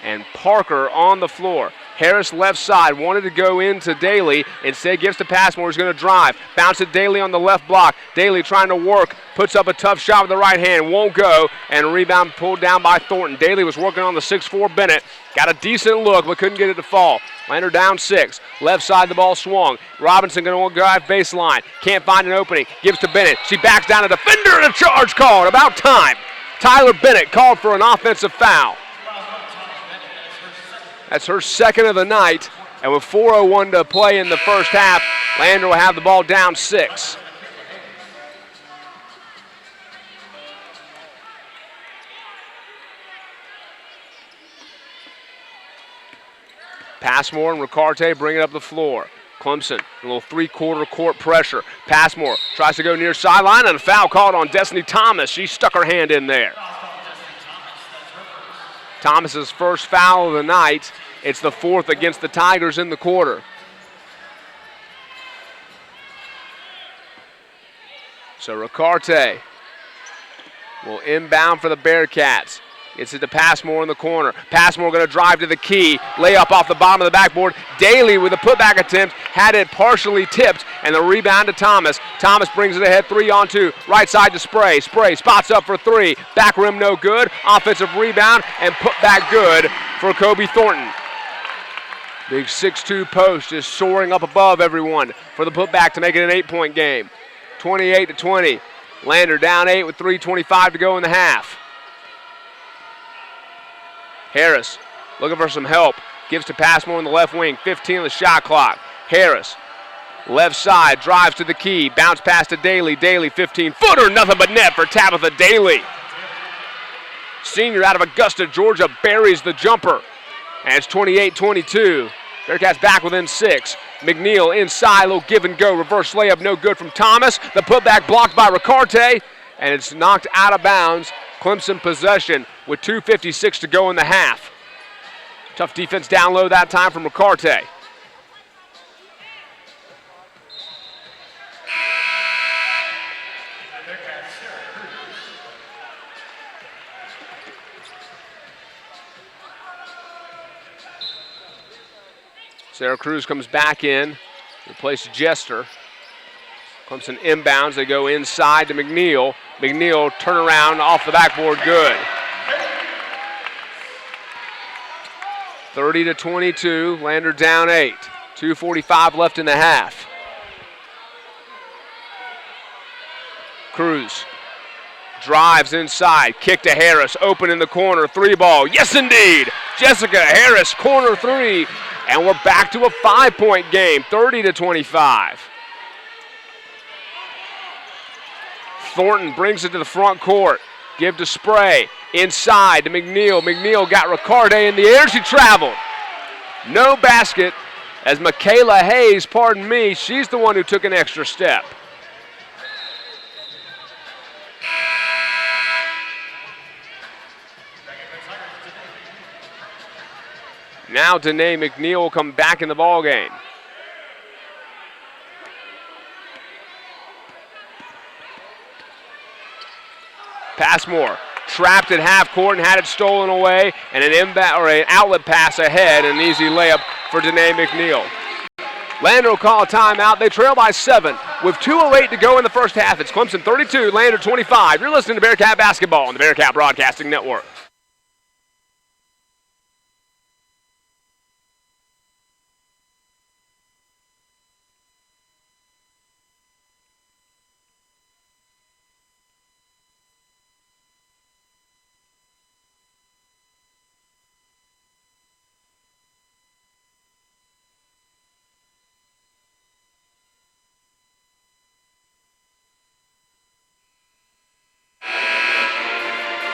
and Parker on the floor. Harris left side, wanted to go into Daly, instead gives to Passmore, who's going to drive. Bounce it Daly on the left block. Daly trying to work, puts up a tough shot with the right hand, won't go, and a rebound pulled down by Thornton. Daly was working on the 6'4" Bennett, got a decent look, but couldn't get it to fall. Lander down 6, left side the ball swung. Robinson going to drive baseline, can't find an opening, gives to Bennett. She backs down a defender and a charge called, about time. Tyler Bennett called for an offensive foul. That's her second of the night, and with 4:01 to play in the first half, Lander will have the ball down 6. Passmore and Ricarte bring it up the floor. Clemson, a little three-quarter court pressure. Passmore tries to go near sideline, and a foul called on Destiny Thomas. She stuck her hand in there. Thomas's first foul of the night. It's the 4th against the Tigers in the quarter. So Ricarte will inbound for the Bearcats. Gets it to Passmore in the corner. Passmore going to drive to the key. Layup off the bottom of the backboard. Daly with a putback attempt. Had it partially tipped, and the rebound to Thomas. Thomas brings it ahead, 3-on-2. Right side to Spray. Spray spots up for 3. Back rim no good. Offensive rebound and put back good for Kobe Thornton. Big 6'2" post is soaring up above everyone for the putback to make it an 8-point game. 28-20. Lander down 8 with 3:25 to go in the half. Harris looking for some help. Gives to Passmore in the left wing. 15 on the shot clock. Harris, left side, drives to the key. Bounce pass to Daly. Daly, 15-footer, nothing but net for Tabitha Daly. Senior out of Augusta, Georgia, buries the jumper. And it's 28-22. Bearcats back within 6. McNeil inside, little give and go. Reverse layup, no good from Thomas. The putback blocked by Ricarte, and it's knocked out of bounds. Clemson possession with 2:56 to go in the half. Tough defense down low that time from Ricarte. Sarah Cruz comes back in, replaces Jester. Clemson inbounds, they go inside to McNeil. McNeil turnaround off the backboard, good. 30-22, Lander down 8. 2:45 left in the half. Cruz drives inside, kick to Harris, open in the corner, 3-ball, yes indeed! Jessica Harris, corner 3, and we're back to a 5-point game, 30-25. Thornton brings it to the front court. Give to Spray. Inside to McNeil. McNeil got Ricarte in the air. She traveled. No basket as Michaela Hayes, pardon me, she's the one who took an extra step. Now Danae McNeil will come back in the ballgame. Passmore trapped at half court and had it stolen away, and an outlet pass ahead, and an easy layup for Danae McNeil. Lander will call a timeout. They trail by 7 with 2:08 to go in the first half. It's Clemson 32, Lander 25. You're listening to Bearcat Basketball on the Bearcat Broadcasting Network.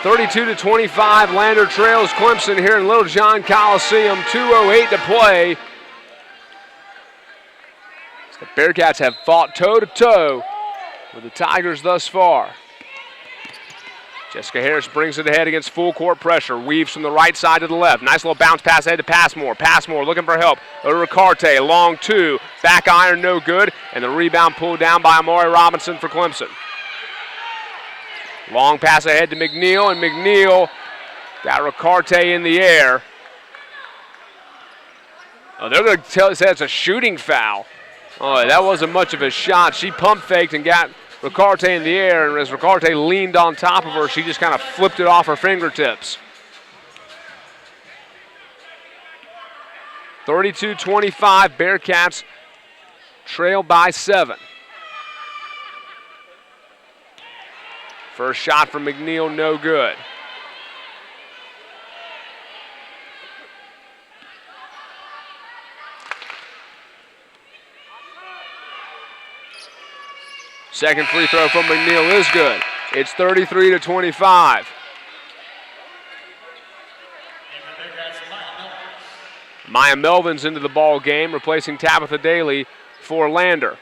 (32-25), Lander trails Clemson here in Littlejohn Coliseum. 2:08 to play. The Bearcats have fought toe-to-toe with the Tigers thus far. Jessica Harris brings it ahead against full court pressure. Weaves from the right side to the left. Nice little bounce pass ahead to Passmore. Passmore looking for help. Ricarte, long two. Back iron, no good. And the rebound pulled down by Amari Robinson for Clemson. Long pass ahead to McNeil, and McNeil got Ricarte in the air. Oh, they're going to say it's a shooting foul. Oh, that wasn't much of a shot. She pump faked and got Ricarte in the air, and as Ricarte leaned on top of her, she just kind of flipped it off her fingertips. 32-25, Bearcats trail by 7. First shot from McNeil, no good. Second free throw from McNeil is good. It's 33-25. Maya Melvin's into the ball game, replacing Tabitha Daly for Lander.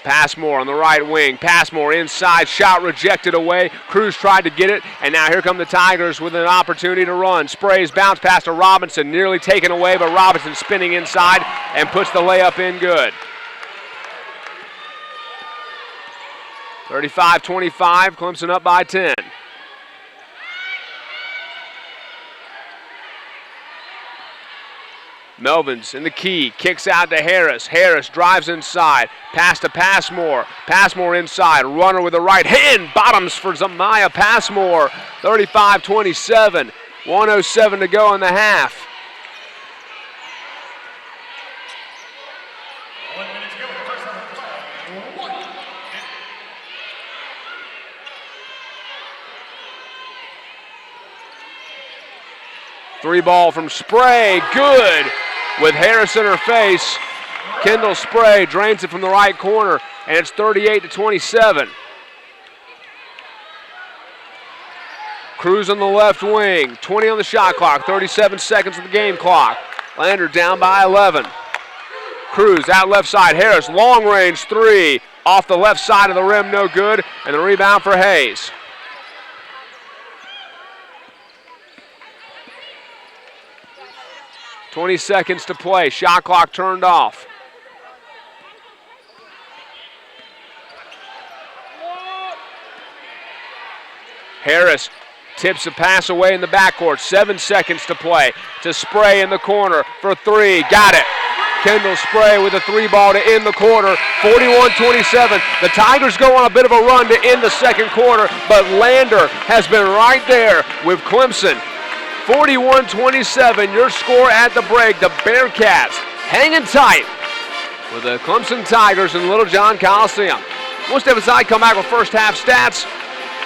Passmore on the right wing. Passmore inside, shot rejected away. Cruz tried to get it, and now here come the Tigers with an opportunity to run. Sprays bounce pass to Robinson, nearly taken away, but Robinson spinning inside and puts the layup in good. 35-25, Clemson up by 10. Melvin's in the key, kicks out to Harris. Harris drives inside, pass to Passmore. Passmore inside, runner with the right hand, bottoms for Zamaya Passmore. 35-27, 1:07 to go in the half. Three ball from Spray, good. With Harris in her face, Kendall Spray drains it from the right corner, and it's 38-27. Cruz on the left wing, 20 on the shot clock, 37 seconds of the game clock. Lander down by 11. Cruz out left side, Harris, long range three, off the left side of the rim, no good, and the rebound for Hayes. .20 seconds to play. Shot clock turned off. Harris tips a pass away in the backcourt. 7 seconds to play. To Spray in the corner for three. Got it. Kendall Spray with a three ball to end the quarter. 41-27. The Tigers go on a bit of a run to end the second quarter, but Lander has been right there with Clemson. 41-27, your score at the break. The Bearcats hanging tight with the Clemson Tigers in Littlejohn Coliseum. We'll step aside, come back with first half stats,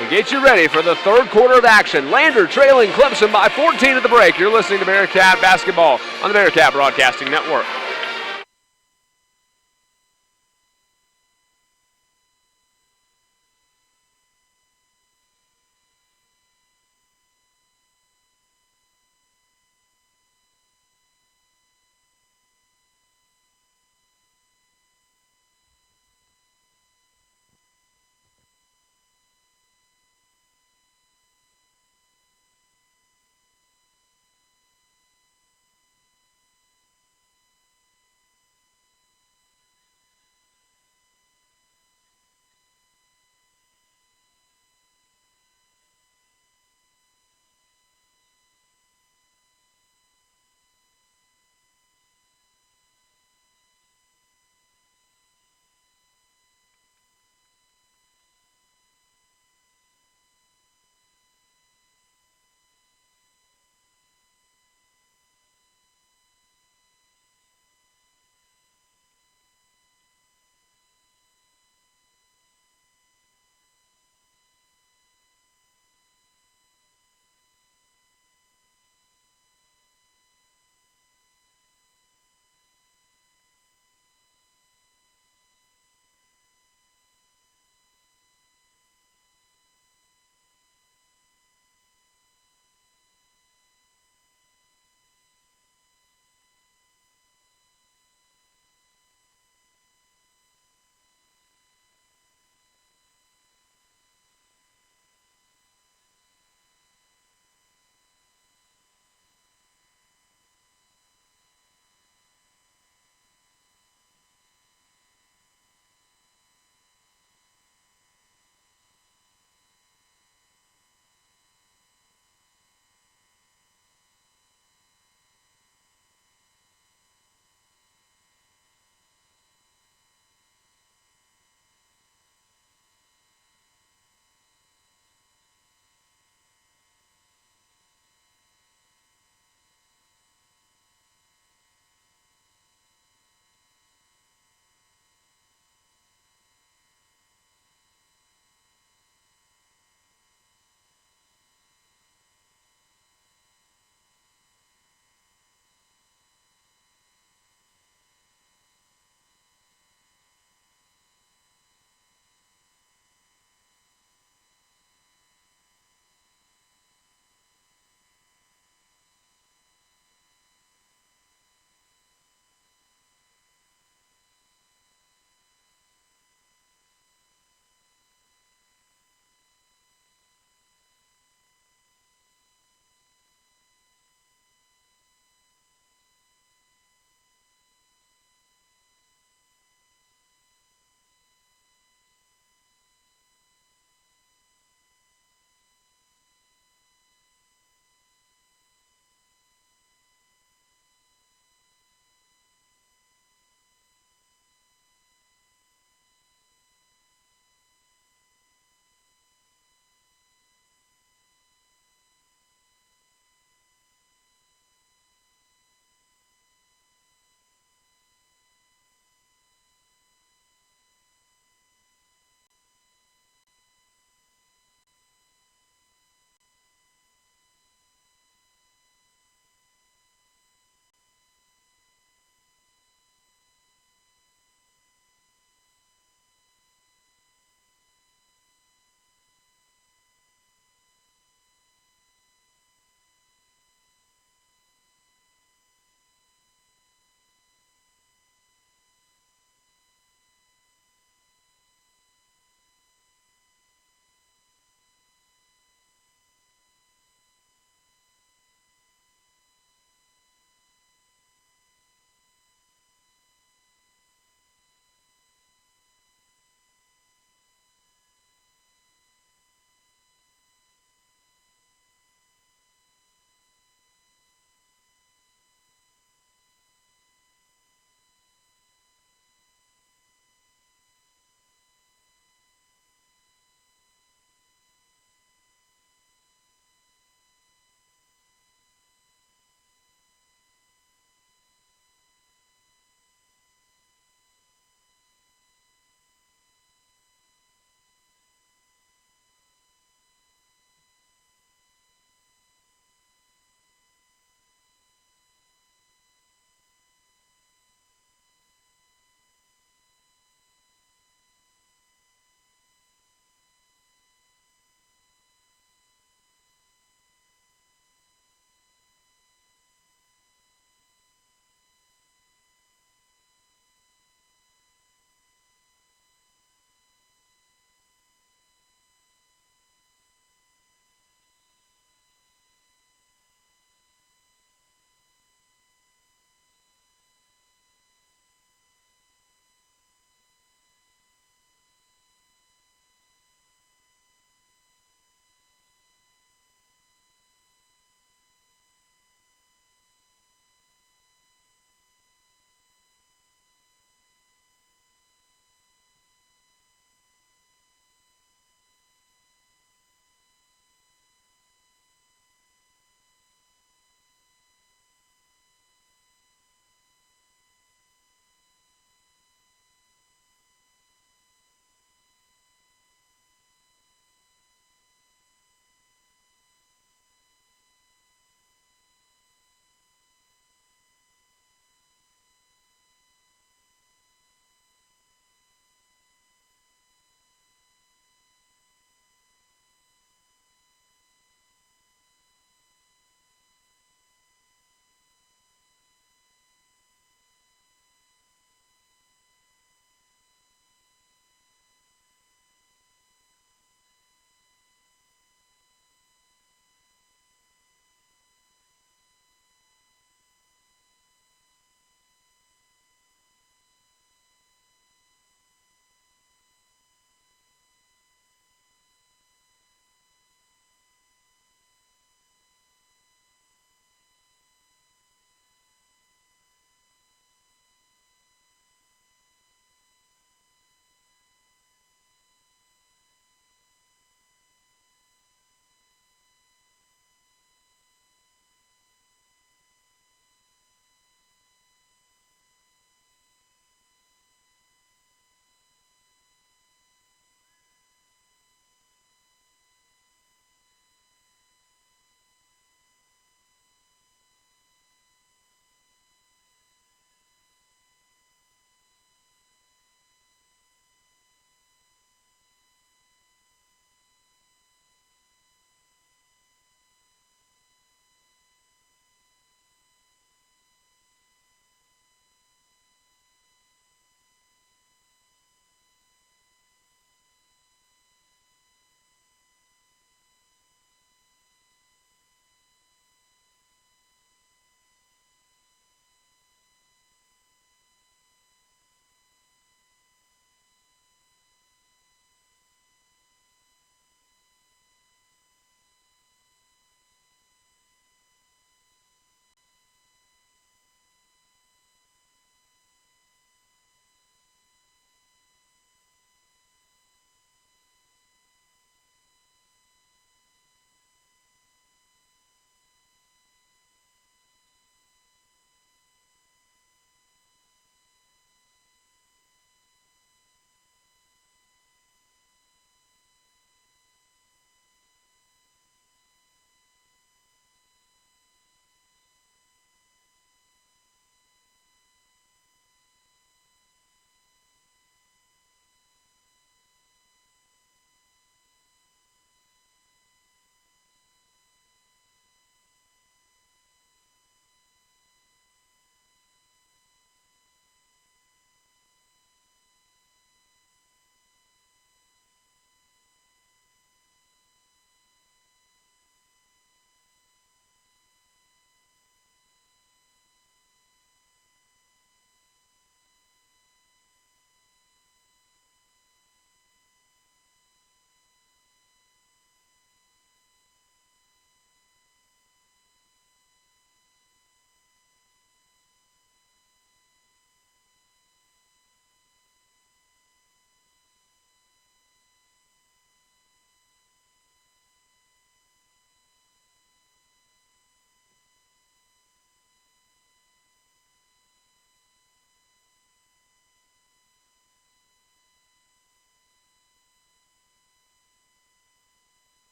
and get you ready for the third quarter of action. Lander trailing Clemson by 14 at the break. You're listening to Bearcat Basketball on the Bearcat Broadcasting Network.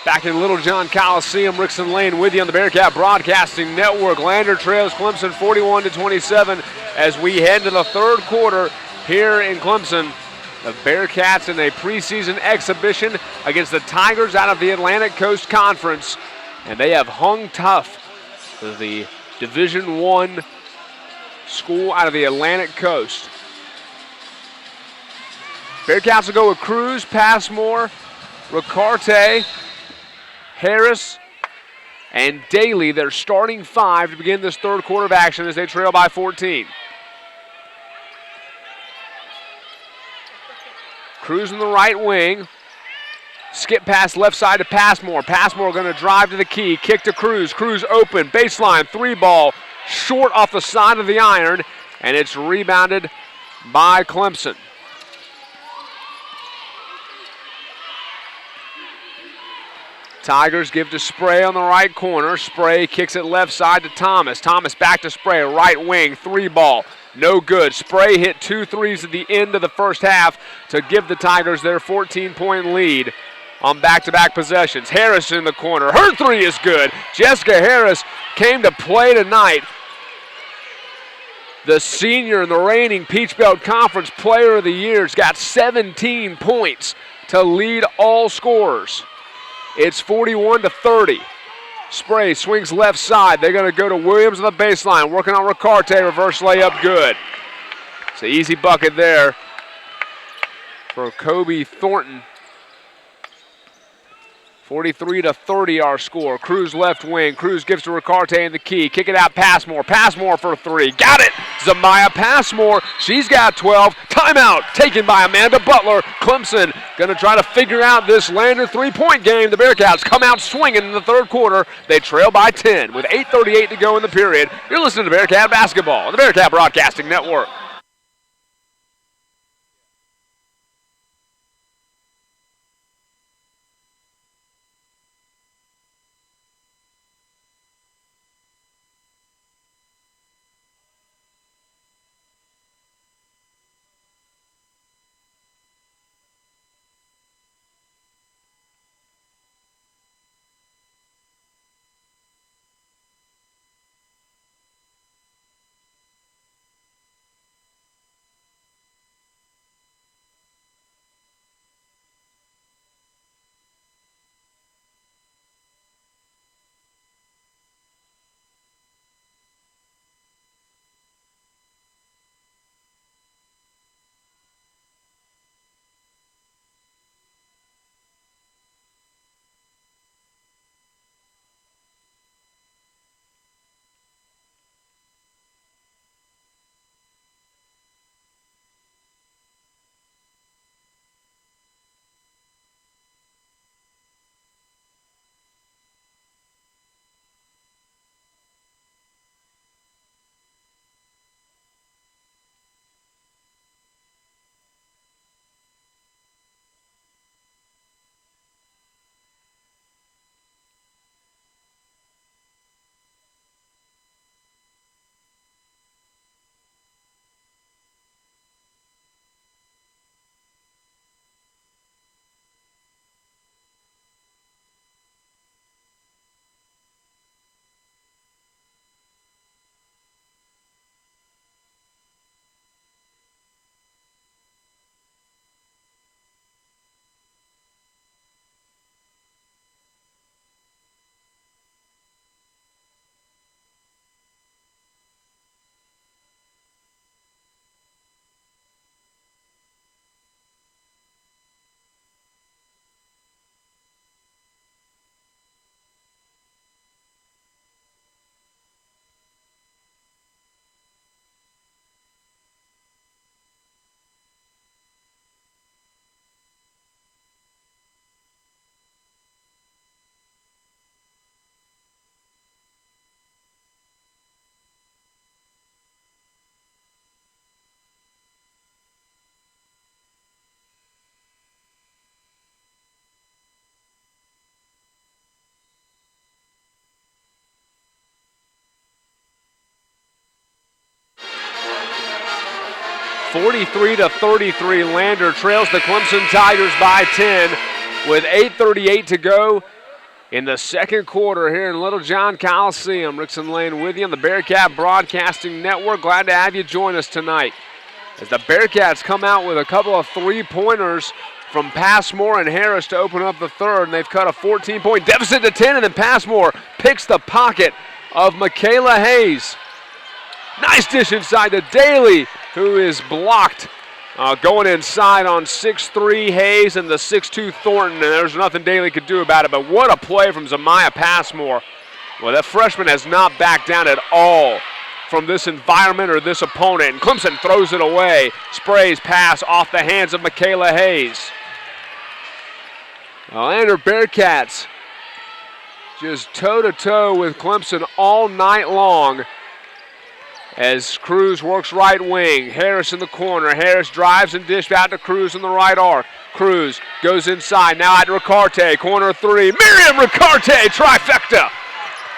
Back in Littlejohn Coliseum, Rickson Lane with you on the Bearcat Broadcasting Network. Lander trails Clemson 41-27 as we head to the third quarter here in Clemson. The Bearcats in a preseason exhibition against the Tigers out of the Atlantic Coast Conference, and they have hung tough to the Division I school out of the Atlantic Coast. Bearcats will go with Cruz, Passmore, Ricarte, Harris, and Daly, their starting five to begin this third quarter of action as they trail by 14. Cruz in the right wing. Skip pass left side to Passmore. Passmore going to drive to the key. Kick to Cruz. Cruz open. Baseline. Three ball. Short off the side of the iron. And it's rebounded by Clemson. Tigers give to Spray on the right corner. Spray kicks it left side to Thomas. Thomas back to Spray, right wing, three ball. No good. Spray hit 2 threes at the end of the first half to give the Tigers their 14-point lead on back-to-back possessions. Harris in the corner. Her three is good. Jessica Harris came to play tonight. The senior and the reigning Peach Belt Conference Player of the Year has got 17 points to lead all scorers. It's 41-30. Spray swings left side. They're going to go to Williams on the baseline, working on Ricarte. Reverse layup, good. It's an easy bucket there for Kobe Thornton. 43-30 our score. Cruz left wing. Cruz gives to Ricarte in the key. Kick it out, Passmore. Passmore for three. Got it! Zamaya Passmore. She's got 12. Timeout taken by Amanda Butler. Clemson going to try to figure out this Lander three-point game. The Bearcats come out swinging in the third quarter. They trail by 10 with 8:38 to go in the period. You're listening to Bearcat Basketball on the Bearcat Broadcasting Network. (43-33). Lander trails the Clemson Tigers by 10 with 8:38 to go in the second quarter here in Littlejohn Coliseum. Rickson Lane with you on the Bearcat Broadcasting Network. Glad to have you join us tonight as the Bearcats come out with a couple of three-pointers from Passmore and Harris to open up the third, and they've cut a 14-point deficit to 10, and then Passmore picks the pocket of Michaela Hayes. Nice dish inside to Daly, who is blocked. Going inside on 6'3" Hayes and the 6'2" Thornton, and there's nothing Daly could do about it, but what a play from Zamaya Passmore. Well, that freshman has not backed down at all from this environment or this opponent, and Clemson throws it away. Spray's pass off the hands of Michaela Hayes. Lander Bearcats just toe-to-toe with Clemson all night long as Cruz works right wing. Harris in the corner. Harris drives and dishes out to Cruz in the right arc. Cruz goes inside, now out to Ricarte, corner three. Miriam Ricarte, trifecta.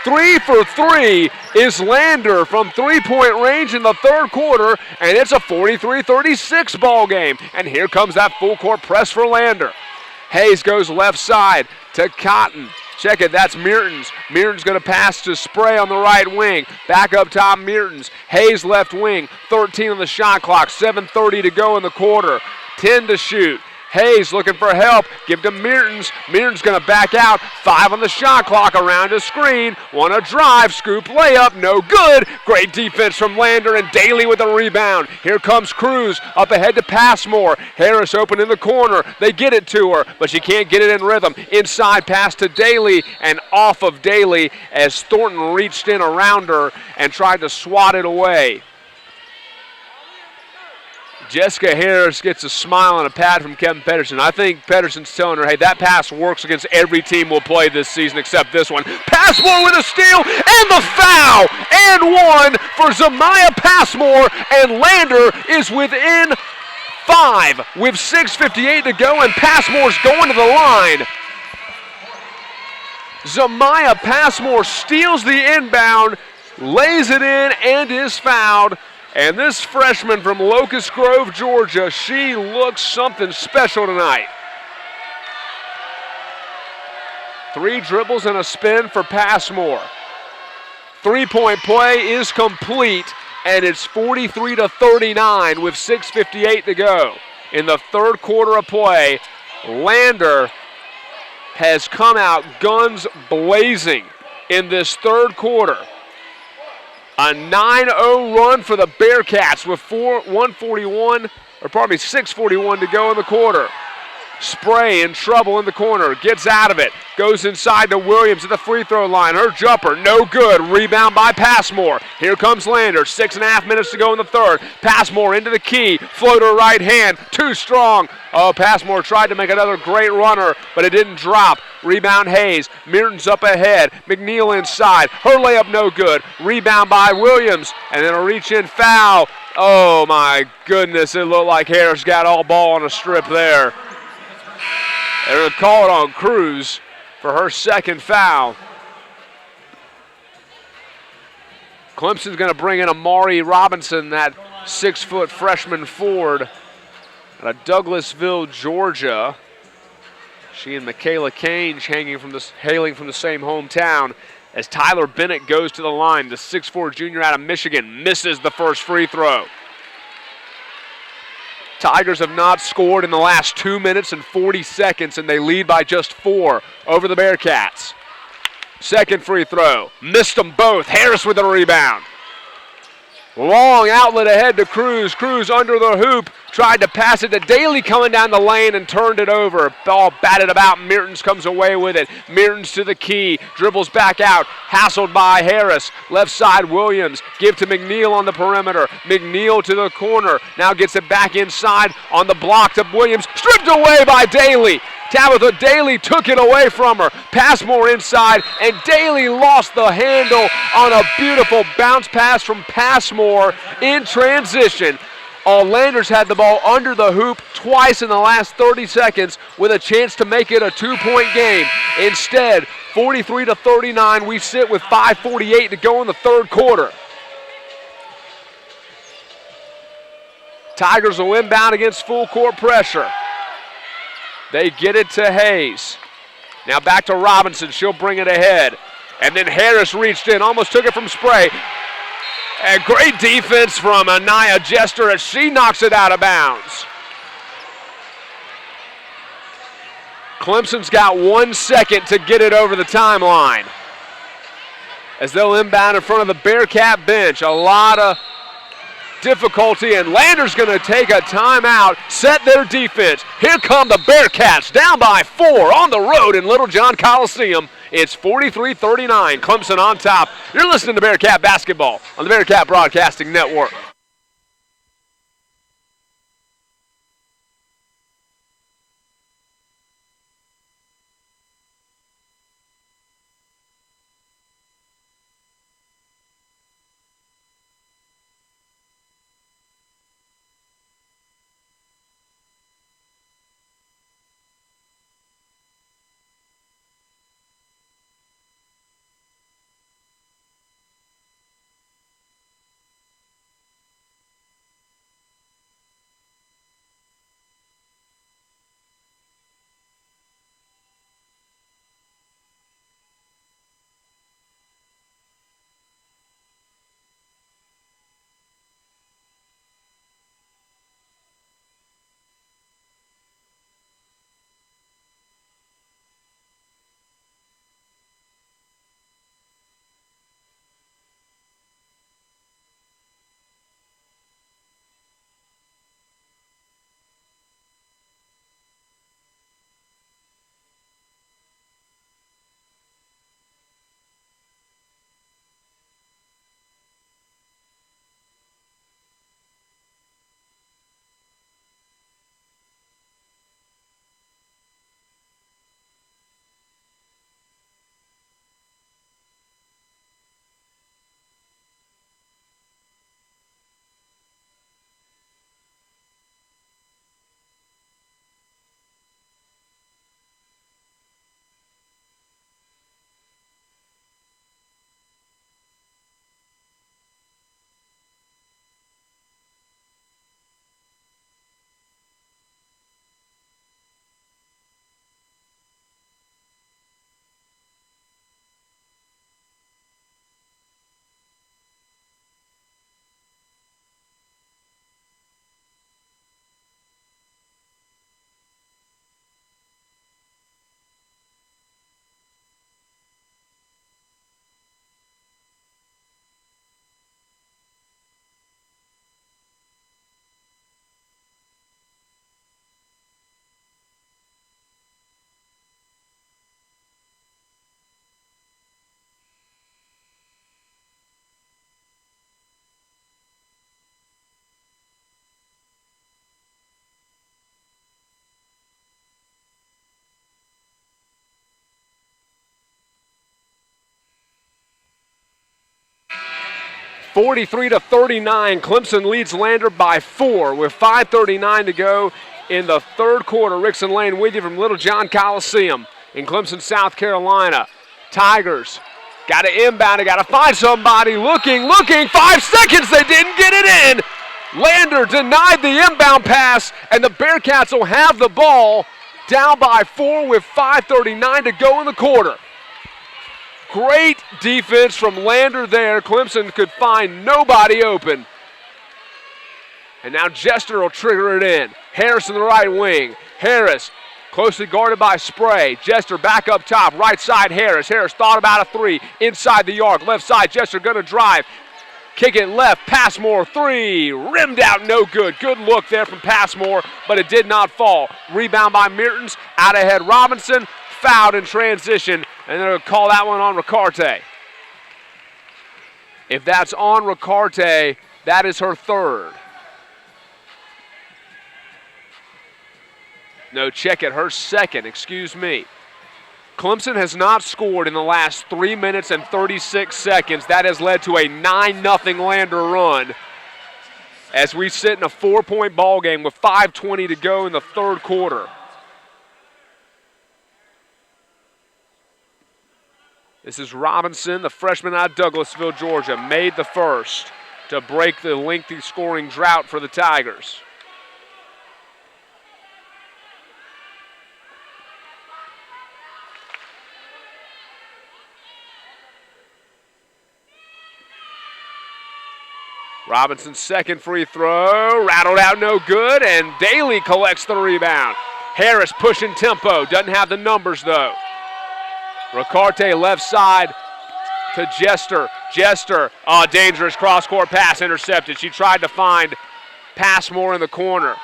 3 for 3 is Lander from three-point range in the third quarter, and it's a 43-36 ball game. And here comes that full-court press for Lander. Hayes goes left side to Cotton. Check it, that's Mertens. Mertens going to pass to Spray on the right wing. Back up top, Mertens. Hayes left wing, 13 on the shot clock, 7:30 to go in the quarter. 10 to shoot. Hayes looking for help. Give to Mertens. Mertens going to back out. 5 on the shot clock, around a screen. Want to drive, scoop layup, no good. Great defense from Lander, and Daly with a rebound. Here comes Cruz up ahead to Passmore. Harris open in the corner. They get it to her, but she can't get it in rhythm. Inside pass to Daly, and off of Daly as Thornton reached in around her and tried to swat it away. Jessica Harris gets a smile and a pat from Kevin Pedersen. I think Pedersen's telling her, hey, that pass works against every team we'll play this season except this one. Passmore with a steal and the foul! And one for Zamaya Passmore, and Lander is within 5 with 6:58 to go, and Passmore's going to the line. Zamaya Passmore steals the inbound, lays it in, and is fouled. And this freshman from Locust Grove, Georgia, she looks something special tonight. 3 dribbles and a spin for Passmore. Three-point play is complete, and it's 43-39 with 6:58 to go. In the third quarter of play, Lander has come out guns blazing in this third quarter. A 9-0 run for the Bearcats with 6:41 to go in the quarter. Spray in trouble in the corner, gets out of it, goes inside to Williams at the free throw line. Her jumper, no good. Rebound by Passmore. Here comes Lander, 6.5 minutes to go in the third. Passmore into the key, floater right hand, too strong. Oh, Passmore tried to make another great runner, but it didn't drop. Rebound Hayes, Mertens up ahead, McNeil inside. Her layup no good. Rebound by Williams, and then a reach-in foul. Oh my goodness, it looked like Harris got all ball on a strip there. They're going to call it on Cruz for her second foul. Clemson's going to bring in Amari Robinson, that 6-foot freshman forward out of Douglasville, Georgia. She and Michaela Kane hailing from the same hometown, as Tyler Bennett goes to the line. The 6'4" junior out of Michigan misses the first free throw. Tigers have not scored in the last 2 minutes and 40 seconds, and they lead by just 4 over the Bearcats. Second free throw, missed them both. Harris with the rebound. Long outlet ahead to Cruz. Cruz under the hoop, tried to pass it to Daly coming down the lane and turned it over. Ball batted about, Mertens comes away with it. Mertens to the key, dribbles back out, hassled by Harris. Left side Williams, give to McNeil on the perimeter. McNeil to the corner, now gets it back inside on the block to Williams. Stripped away by Daly. Tabitha Daly took it away from her. Passmore inside, and Daly lost the handle on a beautiful bounce pass from Passmore in transition. Landers had the ball under the hoop twice in the last 30 seconds with a chance to make it a 2-point game. Instead, 43-39, we sit with 5:48 to go in the third quarter. Tigers will inbound against full court pressure. They get it to Hayes. Now back to Robinson. She'll bring it ahead. And then Harris reached in, almost took it from Spray. And great defense from Anaya Jester as she knocks it out of bounds. Clemson's got 1 second to get it over the timeline as they'll inbound in front of the Bearcat bench. A lot of difficulty, and Lander's going to take a timeout, set their defense. Here come the Bearcats, down by 4 on the road in Littlejohn Coliseum. It's 43-39, Clemson on top. You're listening to Bearcat Basketball on the Bearcat Broadcasting Network. (43-39), Clemson leads Lander by 4 with 5:39 to go in the third quarter. Rickson Lane with you from Littlejohn Coliseum in Clemson, South Carolina. Tigers got to inbound, got to find somebody. Looking, 5 seconds, they didn't get it in. Lander denied the inbound pass, and the Bearcats will have the ball down by 4 with 5:39 to go in the quarter. Great defense from Lander there. Clemson could find nobody open. And now Jester will trigger it in. Harris in the right wing. Harris closely guarded by Spray. Jester back up top, right side Harris. Harris thought about a 3 inside the arc. Left side, Jester gonna drive. Kick it left, Passmore 3. Rimmed out, no good. Good look there from Passmore, but it did not fall. Rebound by Mertens, out ahead Robinson. Fouled in transition, and they're going to call that one on Ricarte. If that's on Ricarte, that is her third. No, check it, her second, excuse me. Clemson has not scored in the last 3 minutes and 36 seconds. That has led to a 9-0 Lander run as we sit in a 4-point ball game with 5:20 to go in the third quarter. This is Robinson, the freshman out of Douglasville, Georgia, made the first to break the lengthy scoring drought for the Tigers. Robinson's second free throw, rattled out, no good, and Daly collects the rebound. Harris pushing tempo, doesn't have the numbers though. Ricarte left side to Jester. Jester, dangerous cross-court pass intercepted. She tried to find Passmore in the corner.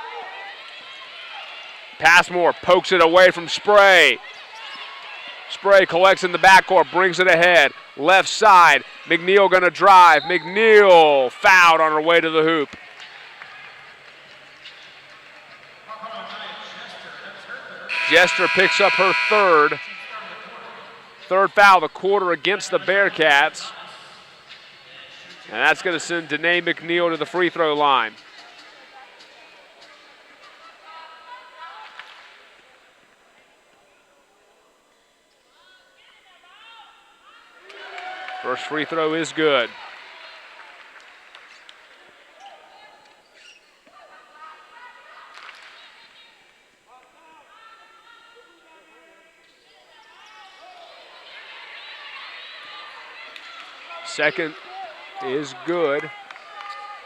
Passmore pokes it away from Spray. Spray collects in the backcourt, brings it ahead. Left side, McNeil gonna drive. McNeil fouled on her way to the hoop. Jester picks up her third. Third foul of the quarter against the Bearcats. And that's gonna send Danae McNeil to the free throw line. First free throw is good. Second is good.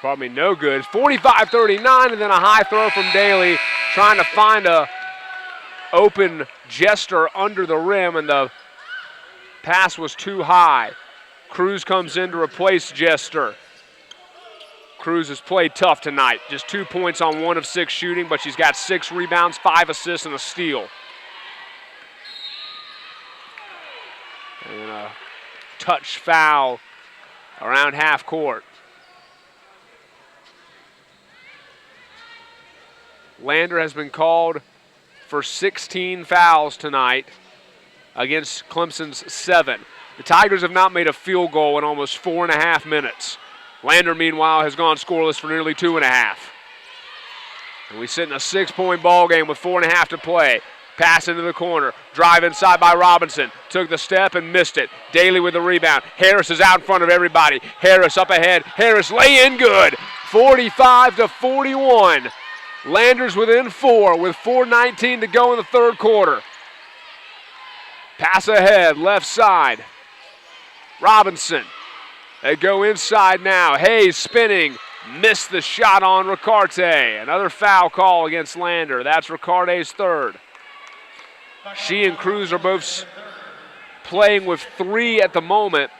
Probably no good. 45-39, and then a high throw from Daly, trying to find a open Jester under the rim, and the pass was too high. Cruz comes in to replace Jester. Cruz has played tough tonight. Just 2 points on 1 of 6 shooting, but she's got 6 rebounds, 5 assists, and a steal. And a touch foul around half court. Lander has been called for 16 fouls tonight against Clemson's 7. The Tigers have not made a field goal in almost 4.5 minutes. Lander, meanwhile, has gone scoreless for nearly 2.5. And we sit in a 6-point ball game with 4.5 to play. Pass into the corner. Drive inside by Robinson. Took the step and missed it. Daly with the rebound. Harris is out in front of everybody. Harris up ahead. Harris lay in good. 45-41. Landers within 4 with 4:19 to go in the third quarter. Pass ahead, left side. Robinson. They go inside now. Hayes spinning. Missed the shot on Ricarte. Another foul call against Lander. That's Ricarte's third. She and Cruz are both playing with 3 at the moment.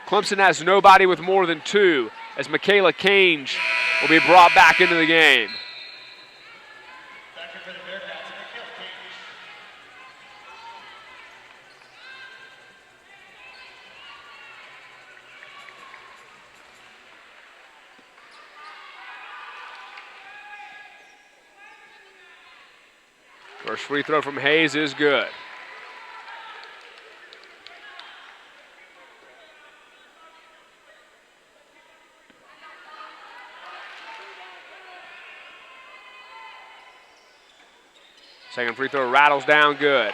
Clemson has nobody with more than 2, as Michaela Cange will be brought back into the game. First free throw from Hayes is good. Second free throw rattles down good.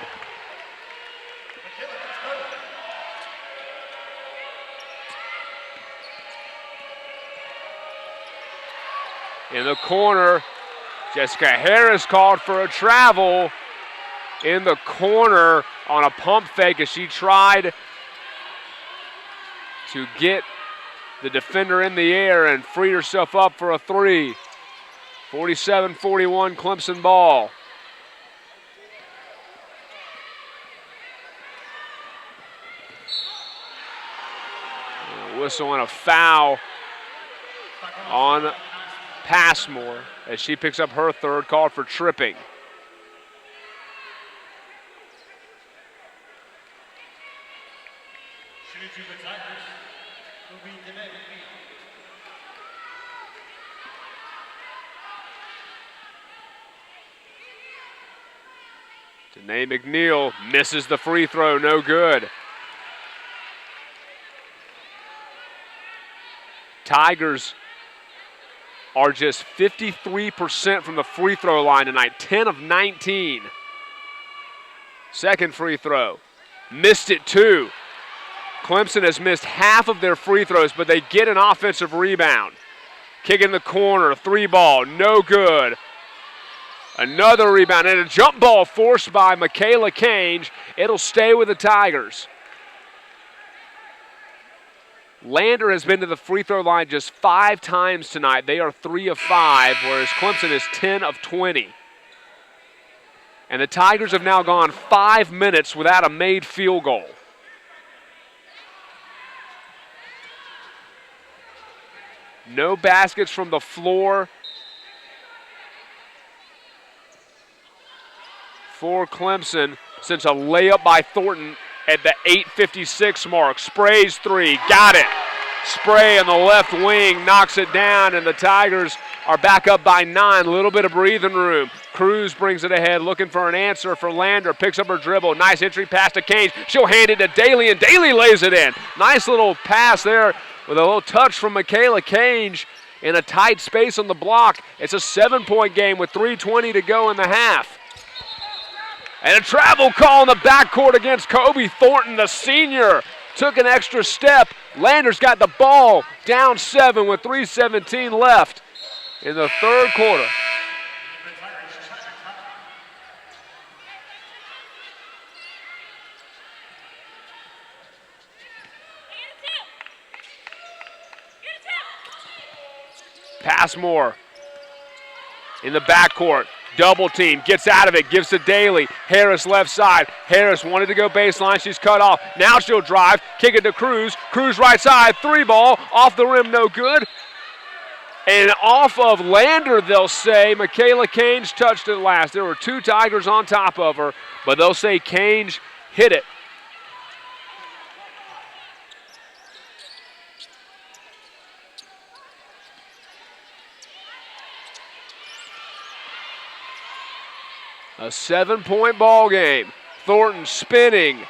In the corner, Jessica Harris called for a travel in the corner on a pump fake as she tried to get the defender in the air and free herself up for a 3. 47-41 Clemson ball. A whistle and a foul on Passmore as she picks up her third, called for tripping. Danae McNeil misses the free throw, no good. Tigers are just 53% from the free throw line tonight, 10 of 19. Second free throw, missed it too. Clemson has missed half of their free throws, but they get an offensive rebound. Kick in the corner, 3 ball, no good. Another rebound and a jump ball forced by Michaela Cange. It'll stay with the Tigers. Lander has been to the free throw line just 5 times tonight. They are 3 of 5, whereas Clemson is 10 of 20. And the Tigers have now gone 5 minutes without a made field goal. No baskets from the floor for Clemson since a layup by Thornton at the 8:56 mark. Spray's three, got it. Spray on the left wing knocks it down, and the Tigers are back up by 9. A little bit of breathing room. Cruz brings it ahead, looking for an answer for Lander. Picks up her dribble. Nice entry pass to Cage. She'll hand it to Daly, and Daly lays it in. Nice little pass there with a little touch from Michaela Cage in a tight space on the block. It's a 7-point game with 3:20 to go in the half. And a travel call in the backcourt against Kobe Thornton, the senior. Took an extra step. Lander's got the ball down 7 with 3:17 left in the third quarter. Passmore in the backcourt. Double team, gets out of it, gives to Daly. Harris left side. Harris wanted to go baseline. She's cut off. Now she'll drive, kick it to Cruz. Cruz right side, 3 ball, off the rim, no good. And off of Lander, they'll say. Michaela Cage touched it last. There were 2 Tigers on top of her, but they'll say Cage hit it. A 7-point ball game. Thornton spinning.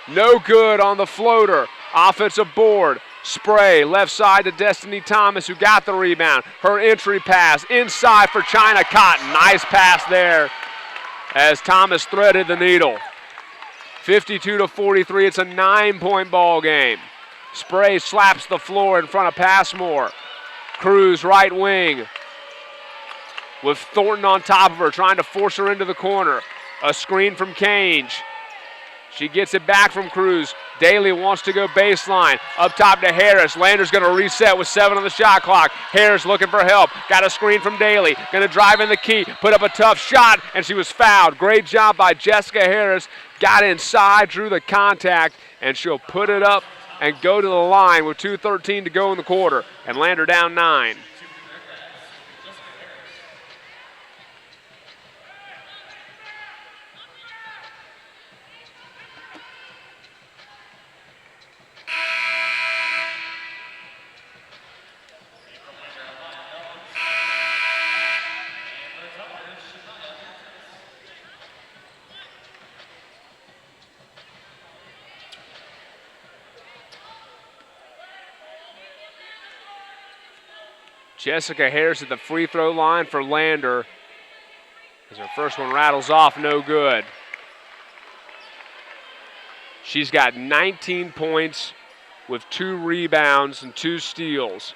No good on the floater. Offensive board. Spray left side to Destiny Thomas, who got the rebound. Her entry pass inside for China Cotton. Nice pass there as Thomas threaded the needle. 52-43. It's a 9-point ball game. Spray slaps the floor in front of Passmore. Cruz right wing, with Thornton on top of her, trying to force her into the corner. A screen from Cage. She gets it back from Cruz. Daly wants to go baseline. Up top to Harris. Lander's going to reset with 7 on the shot clock. Harris looking for help. Got a screen from Daly. Going to drive in the key. Put up a tough shot, and she was fouled. Great job by Jessica Harris. Got inside, drew the contact, and she'll put it up and go to the line with 2:13 to go in the quarter. And Lander down 9. Jessica Harris at the free throw line for Lander, as her first one rattles off, no good. She's got 19 points with 2 rebounds and 2 steals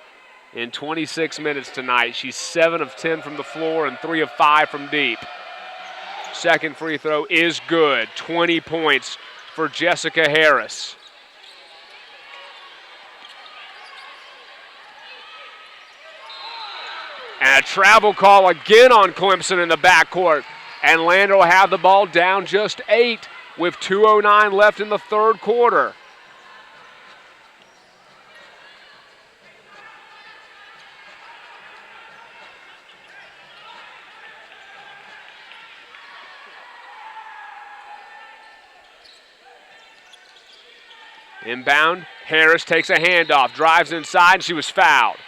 in 26 minutes tonight. She's 7 of 10 from the floor and 3 of 5 from deep. Second free throw is good. 20 points for Jessica Harris. And a travel call again on Clemson in the backcourt. And Lander will have the ball down just 8 with 2:09 left in the third quarter. Inbound, Harris takes a handoff, drives inside, and she was fouled.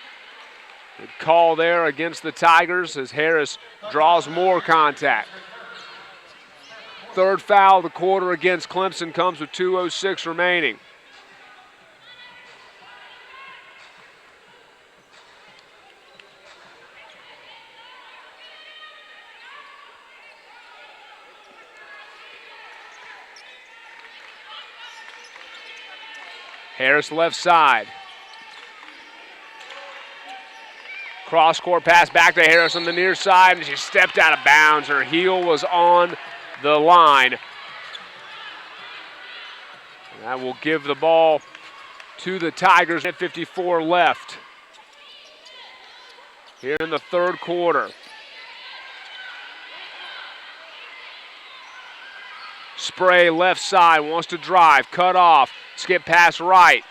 Good call there against the Tigers as Harris draws more contact. Third foul of the quarter against Clemson comes with 2:06 remaining. Harris left side. Cross-court pass back to Harris on the near side, and she stepped out of bounds. Her heel was on the line. And that will give the ball to the Tigers at 54 left. Here in the third quarter. Spray left side, wants to drive, cut off, skip pass right.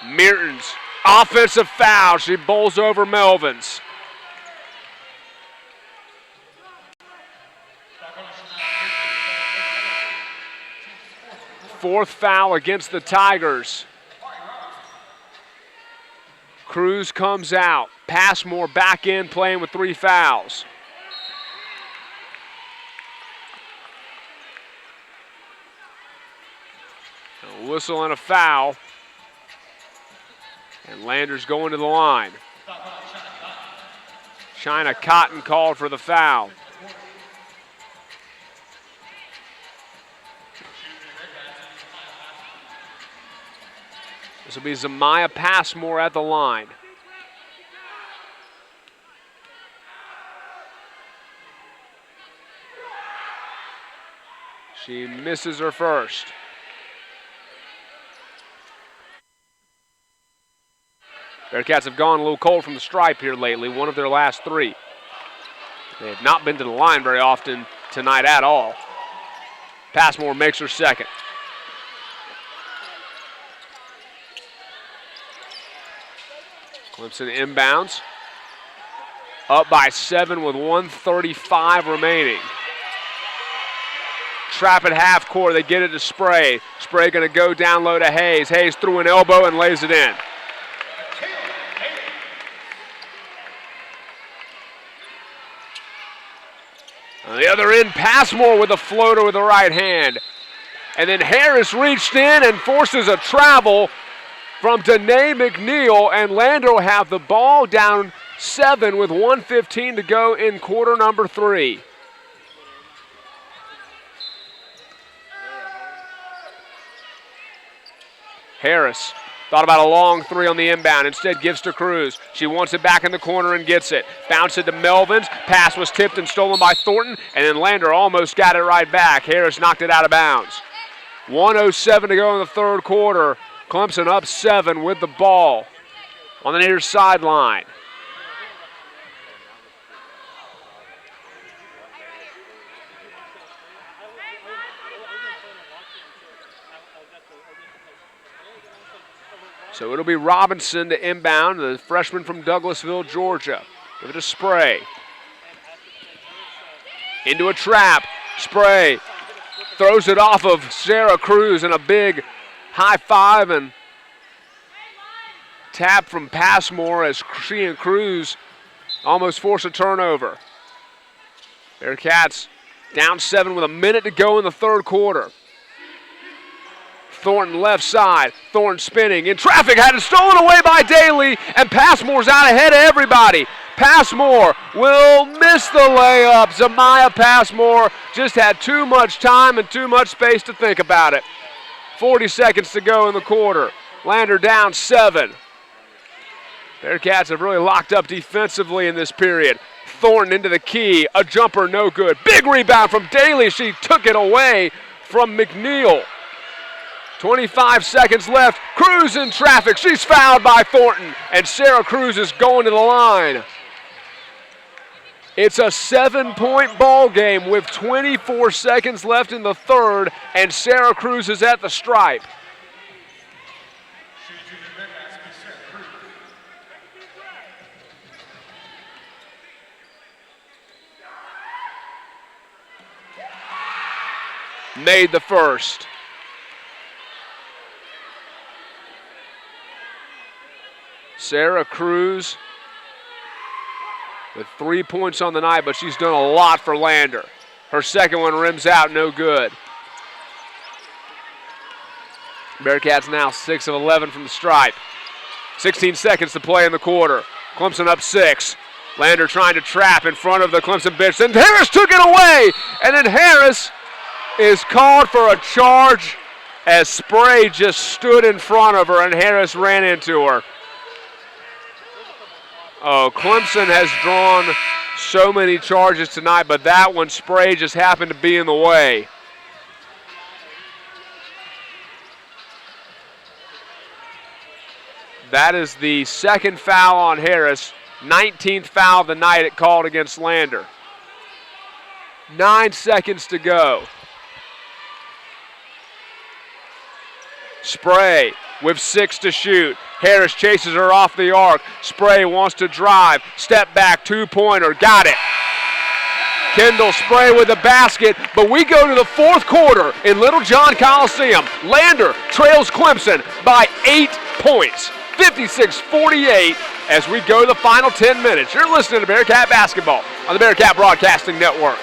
Mertens, offensive foul. She bowls over Melvins. Fourth foul against the Tigers. Cruz comes out. Passmore back in, playing with 3 fouls. A whistle and a foul. And Lander's going to the line. China Cotton called for the foul. This will be Zamaya Passmore at the line. She misses her first. Bearcats have gone a little cold from the stripe here lately, one of their last 3. They have not been to the line very often tonight at all. Passmore makes her second. Clemson inbounds. Up by 7 with 1:35 remaining. Trap at half court, they get it to Spray. Spray gonna go down low to Hayes. Hayes through an elbow and lays it in. On the other end, Passmore with a floater with the right hand. And then Harris reached in and forces a travel from Danae McNeil, and Lander will have the ball down 7 with 1:15 to go in quarter number 3. Harris thought about a long 3 on the inbound, instead gives to Cruz. She wants it back in the corner and gets it. Bounce it to Melvins. Pass was tipped and stolen by Thornton, and then Lander almost got it right back. Harris knocked it out of bounds. 1:07 to go in the third quarter. Clemson up 7 with the ball on the near sideline. So it'll be Robinson to inbound, the freshman from Douglasville, Georgia. Give it to Spray. Into a trap. Spray throws it off of Sarah Cruz, and a big high five and tap from Passmore as she and Cruz almost force a turnover. Bearcats down 7 with a minute to go in the third quarter. Thornton left side. Thornton spinning in traffic, had it stolen away by Daly, and Passmore's out ahead of everybody. Passmore will miss the layup. Zamaya Passmore just had too much time and too much space to think about it. 40 seconds to go in the quarter. Lander down 7. Bearcats have really locked up defensively in this period. Thornton into the key. A jumper, no good. Big rebound from Daly. She took it away from McNeil. 25 seconds left. Cruz in traffic. She's fouled by Thornton, and Sarah Cruz is going to the line. It's a 7-point ball game with 24 seconds left in the third, and Sarah Cruz is at the stripe. Made the first. Sarah Cruz with 3 points on the night, but she's done a lot for Lander. Her second one rims out, no good. Bearcats now 6 of 11 from the stripe. 16 seconds to play in the quarter. Clemson up 6. Lander trying to trap in front of the Clemson bench. And Harris took it away. And then Harris is called for a charge as Spray just stood in front of her and Harris ran into her. Oh, Clemson has drawn so many charges tonight, but that one, Spray just happened to be in the way. That is the second foul on Harris. 19th foul of the night it called against Lander. 9 seconds to go. Spray with 6 to shoot. Harris chases her off the arc. Spray wants to drive. Step back, two-pointer. Got it. Kendall Spray with the basket, but we go to the fourth quarter in Littlejohn Coliseum. Lander trails Clemson by 8 points, 56-48, as we go to the final 10 minutes. You're listening to Bearcat Basketball on the Bearcat Broadcasting Network.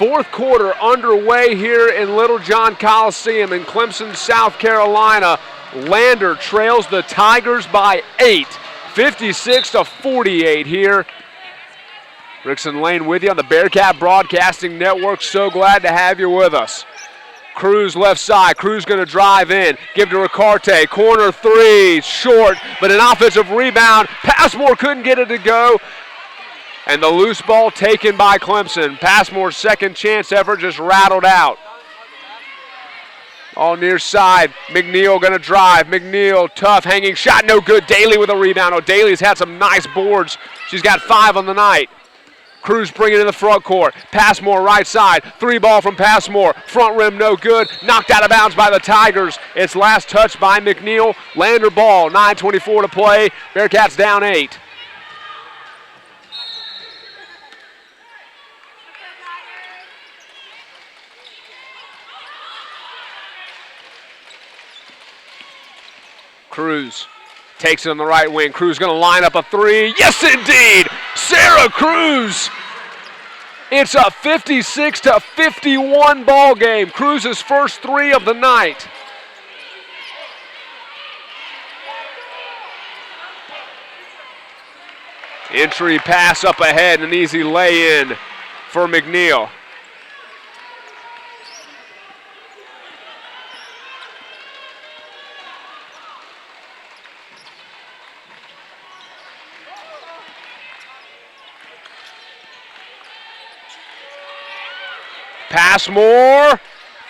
Fourth quarter underway here in Littlejohn Coliseum in Clemson, South Carolina. Lander trails the Tigers by 8, 56-48 here. Rickson Lane with you on the Bearcat Broadcasting Network. So glad to have you with us. Cruz left side. Cruz going to drive in. Give to Ricarte. Corner three. Short, but an offensive rebound. Passmore couldn't get it to go. And the loose ball taken by Clemson. Passmore's second chance effort just rattled out. All near side. McNeil going to drive. McNeil, tough, hanging shot, no good. Daly with a rebound. O'Daly's had some nice boards. She's got 5 on the night. Cruz bringing it in the front court. Passmore right side. 3 ball from Passmore. Front rim no good. Knocked out of bounds by the Tigers. It's last touch by McNeil. Lander ball. 9:24 to play. Bearcats down 8. Cruz takes it on the right wing. Cruz going to line up a 3. Yes, indeed! Sarah Cruz! It's a 56-51 ball game. Cruz's first 3 of the night. Entry pass up ahead, an easy lay-in for McNeil. Passmore,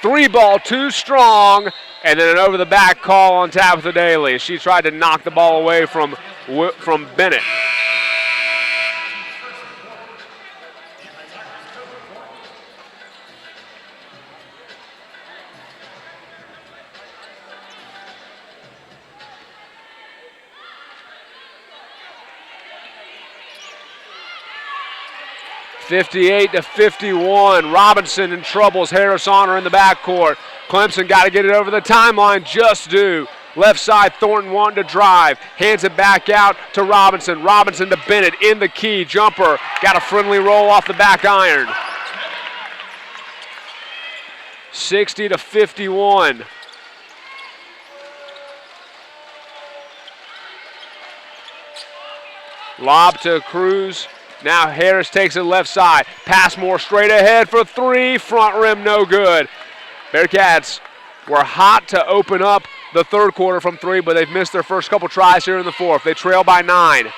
3-ball, too strong, and then an over-the-back call on Tabitha Daly. She tried to knock the ball away from Bennett. (58-51). Robinson in trouble as Harris on her in the backcourt. Clemson got to get it over the timeline, just due. Left side, Thornton wanting to drive. Hands it back out to Robinson. Robinson to Bennett in the key. Jumper. Got a friendly roll off the back iron. 60-51. Lob to Cruz. Now Harris takes it left side. Passmore straight ahead for 3. Front rim no good. Bearcats were hot to open up the third quarter from 3, but they've missed their first couple tries here in the fourth. They trail by 9.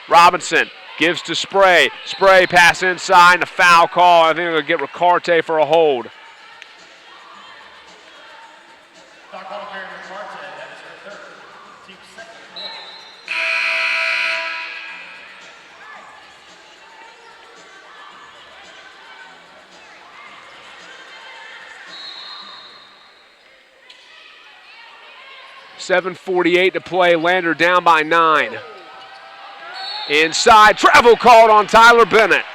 Robinson gives to Spray. Spray pass inside and a foul call. I think they're going to get Ricarte for a hold. .748 to play. Lander down by 9. Inside, travel called on Tyler Bennett.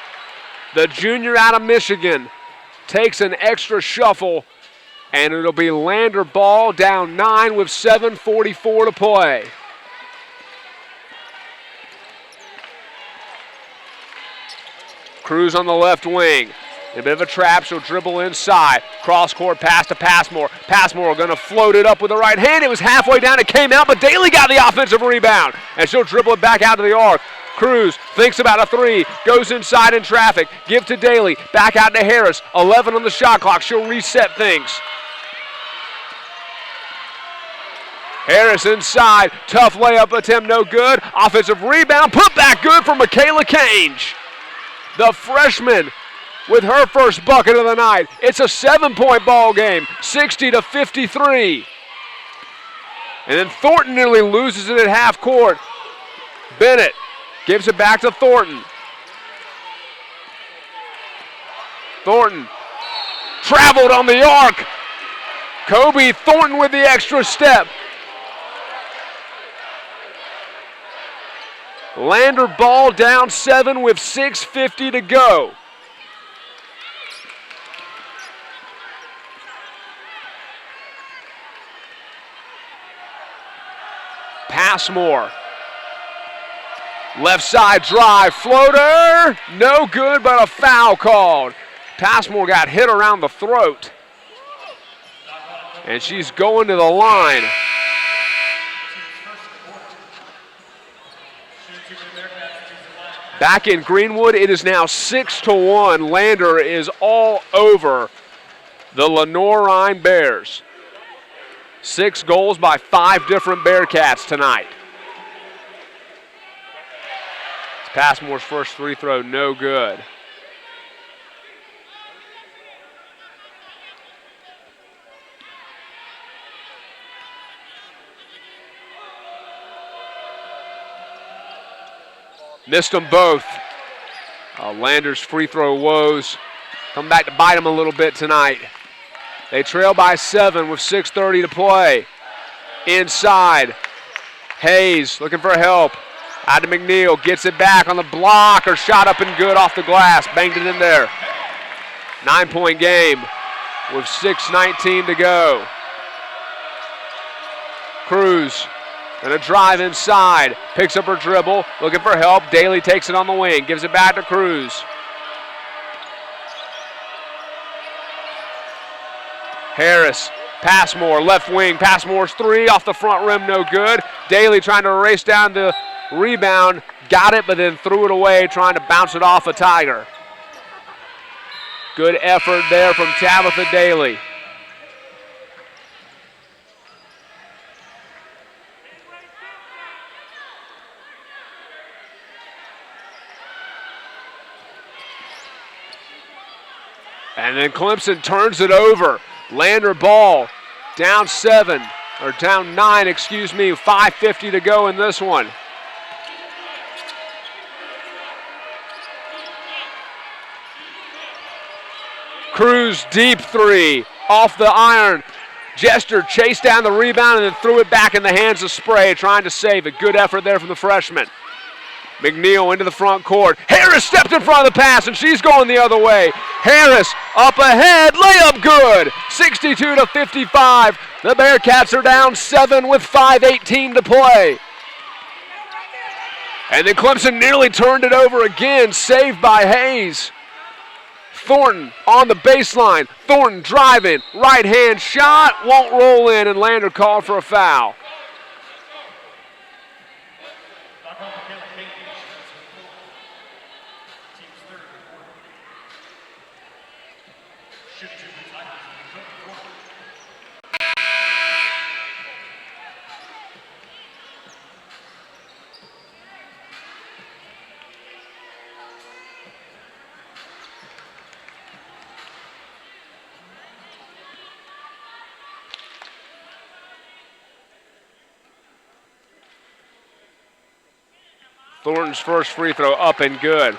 The junior out of Michigan takes an extra shuffle, and it'll be Lander ball down 9 with 7:44 to play. Cruz on the left wing. A bit of a trap, she'll dribble inside. Cross-court pass to Passmore. Passmore going to float it up with the right hand. It was halfway down, it came out, but Daly got the offensive rebound. And she'll dribble it back out to the arc. Cruz thinks about a 3, goes inside in traffic. Give to Daly, back out to Harris. 11 on the shot clock, she'll reset things. Harris inside, tough layup attempt, no good. Offensive rebound, put back good for Michaela Cange. The freshman with her first bucket of the night. It's a 7-point ball game, 60-53. And then Thornton nearly loses it at half court. Bennett gives it back to Thornton. Thornton traveled on the arc. Kobe Thornton with the extra step. Lander ball down 7 with 6:50 to go. Passmore. Left side drive, floater, no good, but a foul called. Passmore got hit around the throat. And she's going to the line. Back in Greenwood, it is now 6-1. Lander is all over the Lenorine Bears. 6 goals by 5 different Bearcats tonight. Passmore's first free throw, no good. Missed them both. Lander's free throw woes come back to bite them a little bit tonight. They trail by 7 with 6:30 to play. Inside, Hayes looking for help. Out to McNeil, gets it back on the block. Her shot up and good off the glass. Banged it in there. 9-point game with 6:19 to go. Cruz gonna drive inside. Picks up her dribble, looking for help. Daly takes it on the wing, gives it back to Cruz. Harris, Passmore, left wing. Passmore's 3 off the front rim, no good. Daly trying to race down the rebound, got it, but then threw it away, trying to bounce it off a Tiger. Good effort there from Tabitha Daly. And then Clemson turns it over. Lander ball down 9, 5:50 to go in this one. Cruz deep three off the iron. Jester chased down the rebound and then threw it back in the hands of Spray, trying to save it. Good effort there from the freshman. McNeil into the front court. Harris stepped in front of the pass, and she's going the other way. Harris up ahead, layup good. 62-55. The Bearcats are down 7 with 5:18 to play. And then Clemson nearly turned it over again, saved by Hayes. Thornton on the baseline. Thornton driving, right hand shot, won't roll in, and Lander called for a foul. Thornton's first free throw up and good.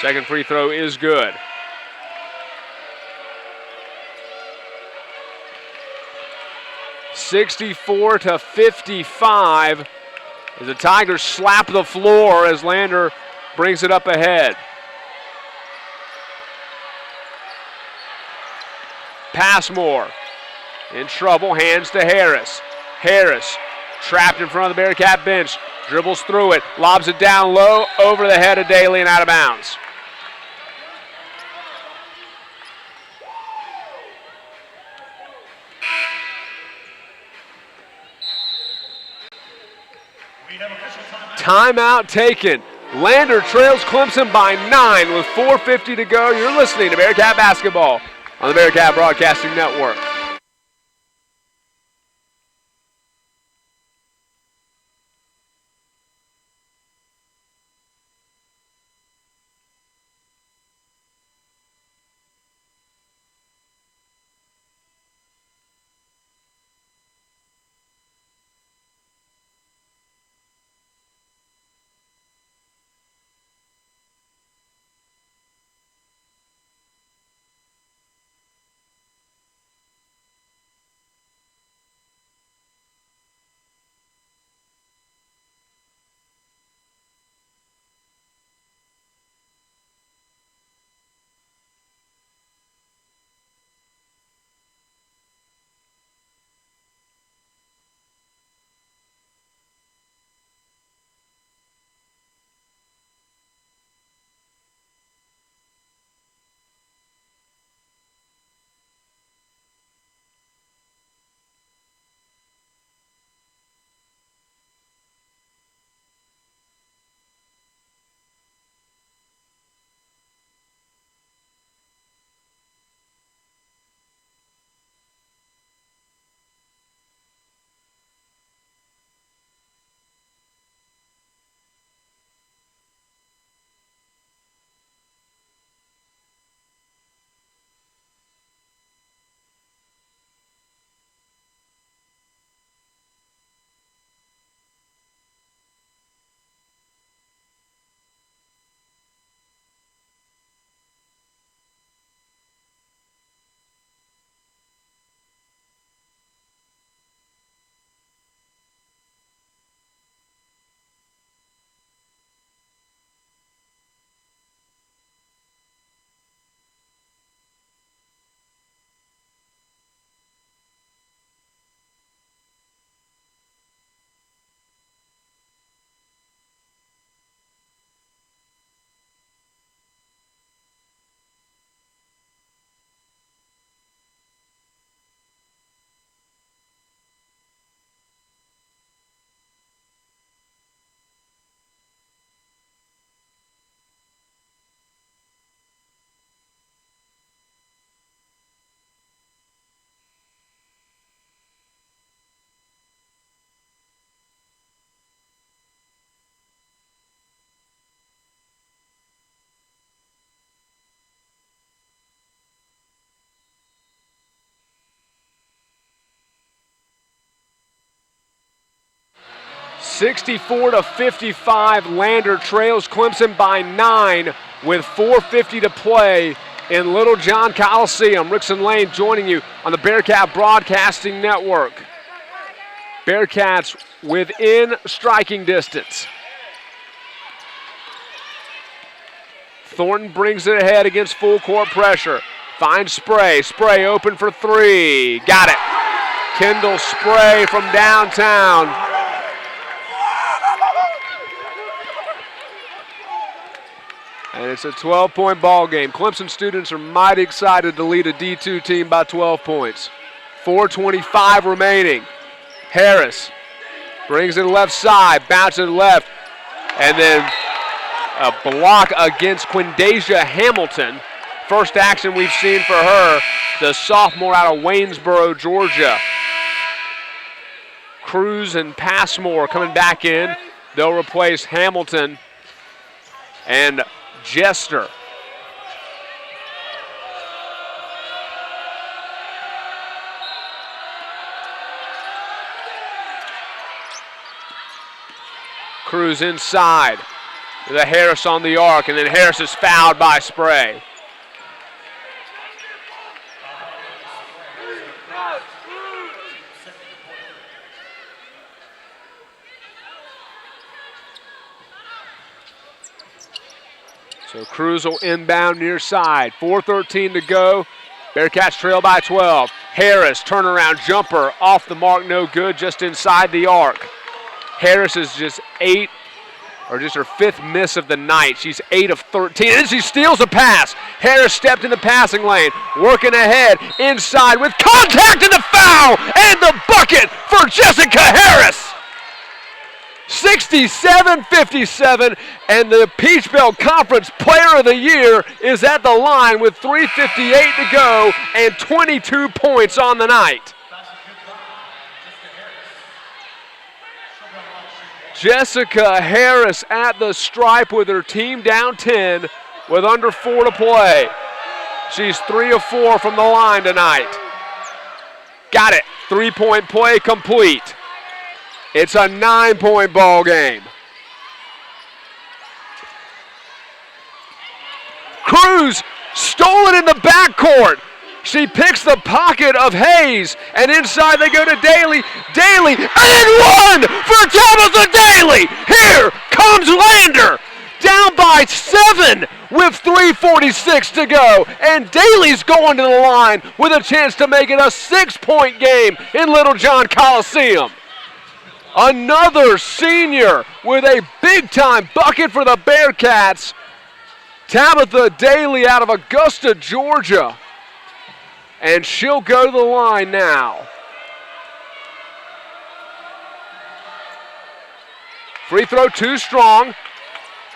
Second free throw is good. (64-55) as the Tigers slap the floor as Lander brings it up ahead. Passmore in trouble, hands to Harris. Harris trapped in front of the Bearcat bench, dribbles through it, lobs it down low, over the head of Daly and out of bounds. Timeout taken. Lander trails Clemson by 9 with 4:50 to go. You're listening to Bearcat Basketball on the Bearcat Broadcasting Network. 64-55, Lander trails Clemson by 9 with 4:50 to play in Littlejohn Coliseum. Rickson Lane joining you on the Bearcat Broadcasting Network. Bearcats within striking distance. Thornton brings it ahead against full court pressure. Finds Spray. Spray open for three. Got it. Kendall Spray from downtown. And it's a 12-point ball game. Clemson students are mighty excited to lead a D2 team by 12 points. 4:25 remaining. Harris brings it left side, bounces left, and then a block against Quindasia Hamilton. First action we've seen for her, the sophomore out of Waynesboro, Georgia. Cruz and Passmore coming back in. They'll replace Hamilton and Jester. Cruz inside. The Harris on the arc, and then Harris is fouled by Spray. So Cruz will inbound near side. 4:13 to go. Bearcats trail by 12. Harris, turnaround jumper, off the mark, no good, just inside the arc. Harris is just her 5th miss of the night. She's 8 of 13, and she steals a pass. Harris stepped in the passing lane, working ahead, inside with contact and the foul, and the bucket for Jessica Harris. 67-57, and the Peach Belt Conference Player of the Year is at the line with 3:58 to go and 22 points on the night. Jessica Harris at the stripe with her team down 10 with under 4 to play. She's 3 of 4 from the line tonight. Got it. 3-point play complete. It's a 9-point ball game. Cruz stole it in the backcourt. She picks the pocket of Hayes, and inside they go to Daly. Daly, and one for Tabitha Daly. Here comes Lander, down by 7 with 3:46 to go, and Daly's going to the line with a chance to make it a 6-point game in Littlejohn Coliseum. Another senior with a big-time bucket for the Bearcats. Tabitha Daly out of Augusta, Georgia. And she'll go to the line now. Free throw too strong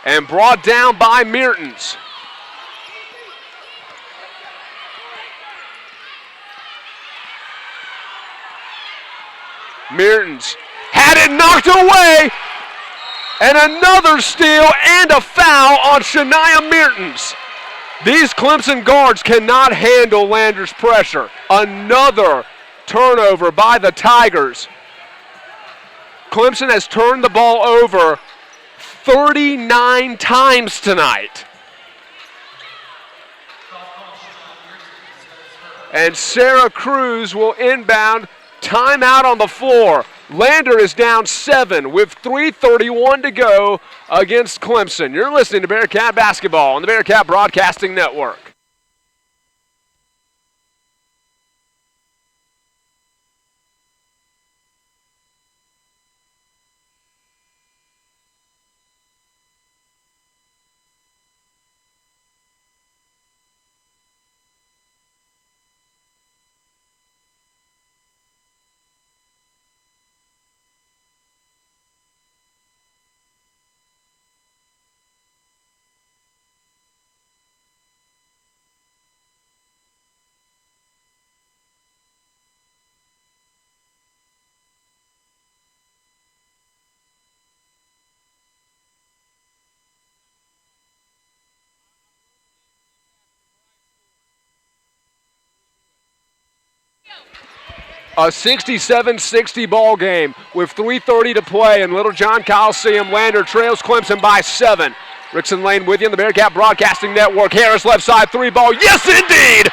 and brought down by Mertens. Mertens had it knocked away, and another steal and a foul on Shania Mertens. These Clemson guards cannot handle Lander's pressure. Another turnover by the Tigers. Clemson has turned the ball over 39 times tonight. And Sarah Cruz will inbound. Timeout on the floor. Lander is down 7 with 3:31 to go against Clemson. You're listening to Bearcat Basketball on the Bearcat Broadcasting Network. A 67-60 ball game with 3:30 to play in Littlejohn Coliseum. Lander trails Clemson by 7. Rickson Lane with you on the Bearcat Broadcasting Network. Harris left side, 3-ball. Yes, indeed!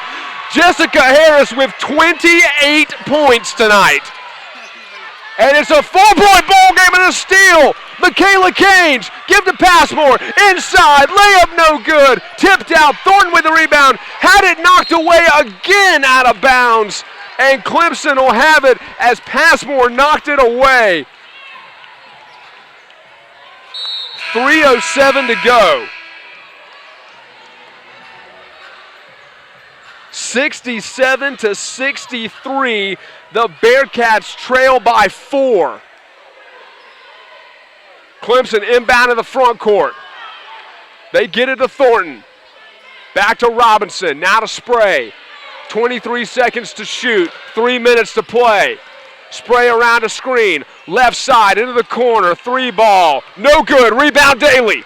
Jessica Harris with 28 points tonight. And it's a 4-point ball game and a steal. Michaela Cage, give to Passmore, inside, layup no good. Tipped out, Thornton with the rebound, had it knocked away again out of bounds. And Clemson will have it as Passmore knocked it away. 3:07 to go. 67-63, the Bearcats trail by 4. Clemson inbound to the front court. They get it to Thornton. Back to Robinson, now to Spray. 23 seconds to shoot, 3 minutes to play. Spray around a screen, left side into the corner, 3-ball, no good, rebound Daly.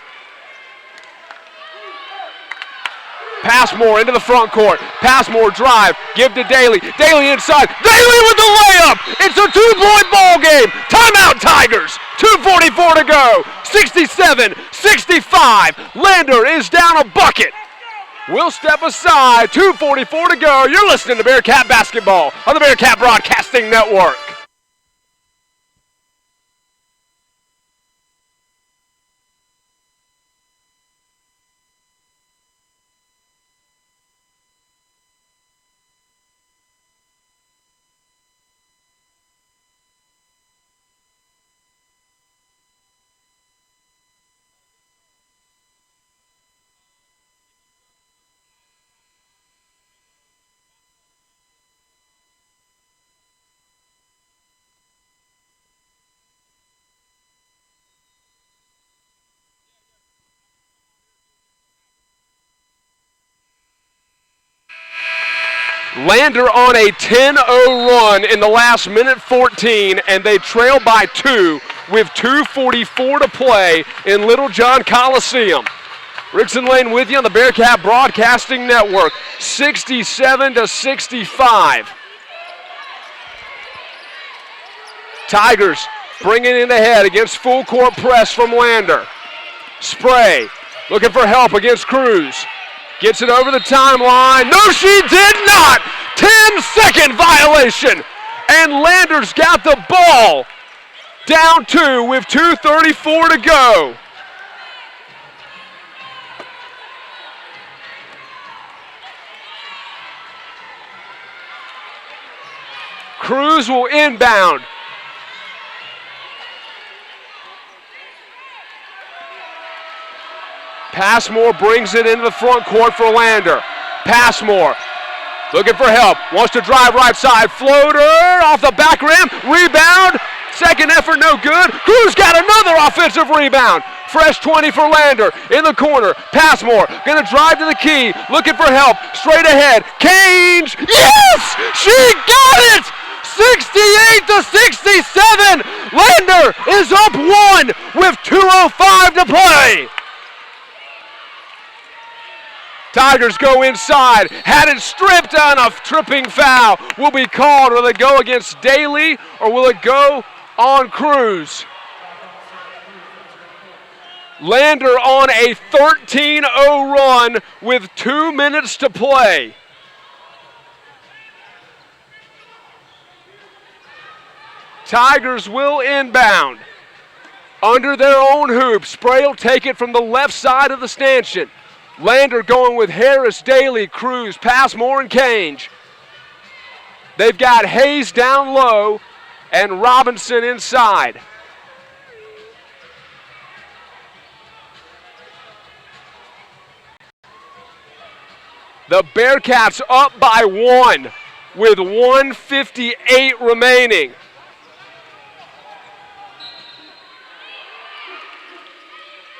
Passmore into the front court, Passmore drive, give to Daly, Daly inside, Daly with the layup! It's a 2-point ball game, timeout Tigers, 2:44 to go, 67-65, Lander is down a bucket. We'll step aside, 2:44 to go. You're listening to Bearcat Basketball on the Bearcat Broadcasting Network. Lander on a 10-0 run in the last minute 14, and they trail by 2 with 2:44 to play in Littlejohn Coliseum. Rickson Lane with you on the Bearcat Broadcasting Network, 67-65. Tigers bringing it ahead against full court press from Lander. Spray looking for help against Cruz. Gets it over the timeline. No, she did not. 10-second violation. And Lander's got the ball. Down 2 with 2:34 to go. Cruz will inbound. Passmore brings it into the front court for Lander. Passmore looking for help, wants to drive right side, floater off the back rim, rebound, second effort no good. Cruz got another offensive rebound. Fresh 20 for Lander in the corner. Passmore gonna drive to the key, looking for help, straight ahead. Cage, yes, she got it! 68-67. Lander is up 1 with 2:05 to play. Tigers go inside, had it stripped on a tripping foul. Will be called. Will it go against Daly or will it go on Cruz? Lander on a 13-0 run with 2 minutes to play. Tigers will inbound under their own hoop. Spray will take it from the left side of the stanchion. Lander going with Harris, Daly, Cruz, Passmore, and Cage. They've got Hayes down low and Robinson inside. The Bearcats up by 1 with 1:58 remaining.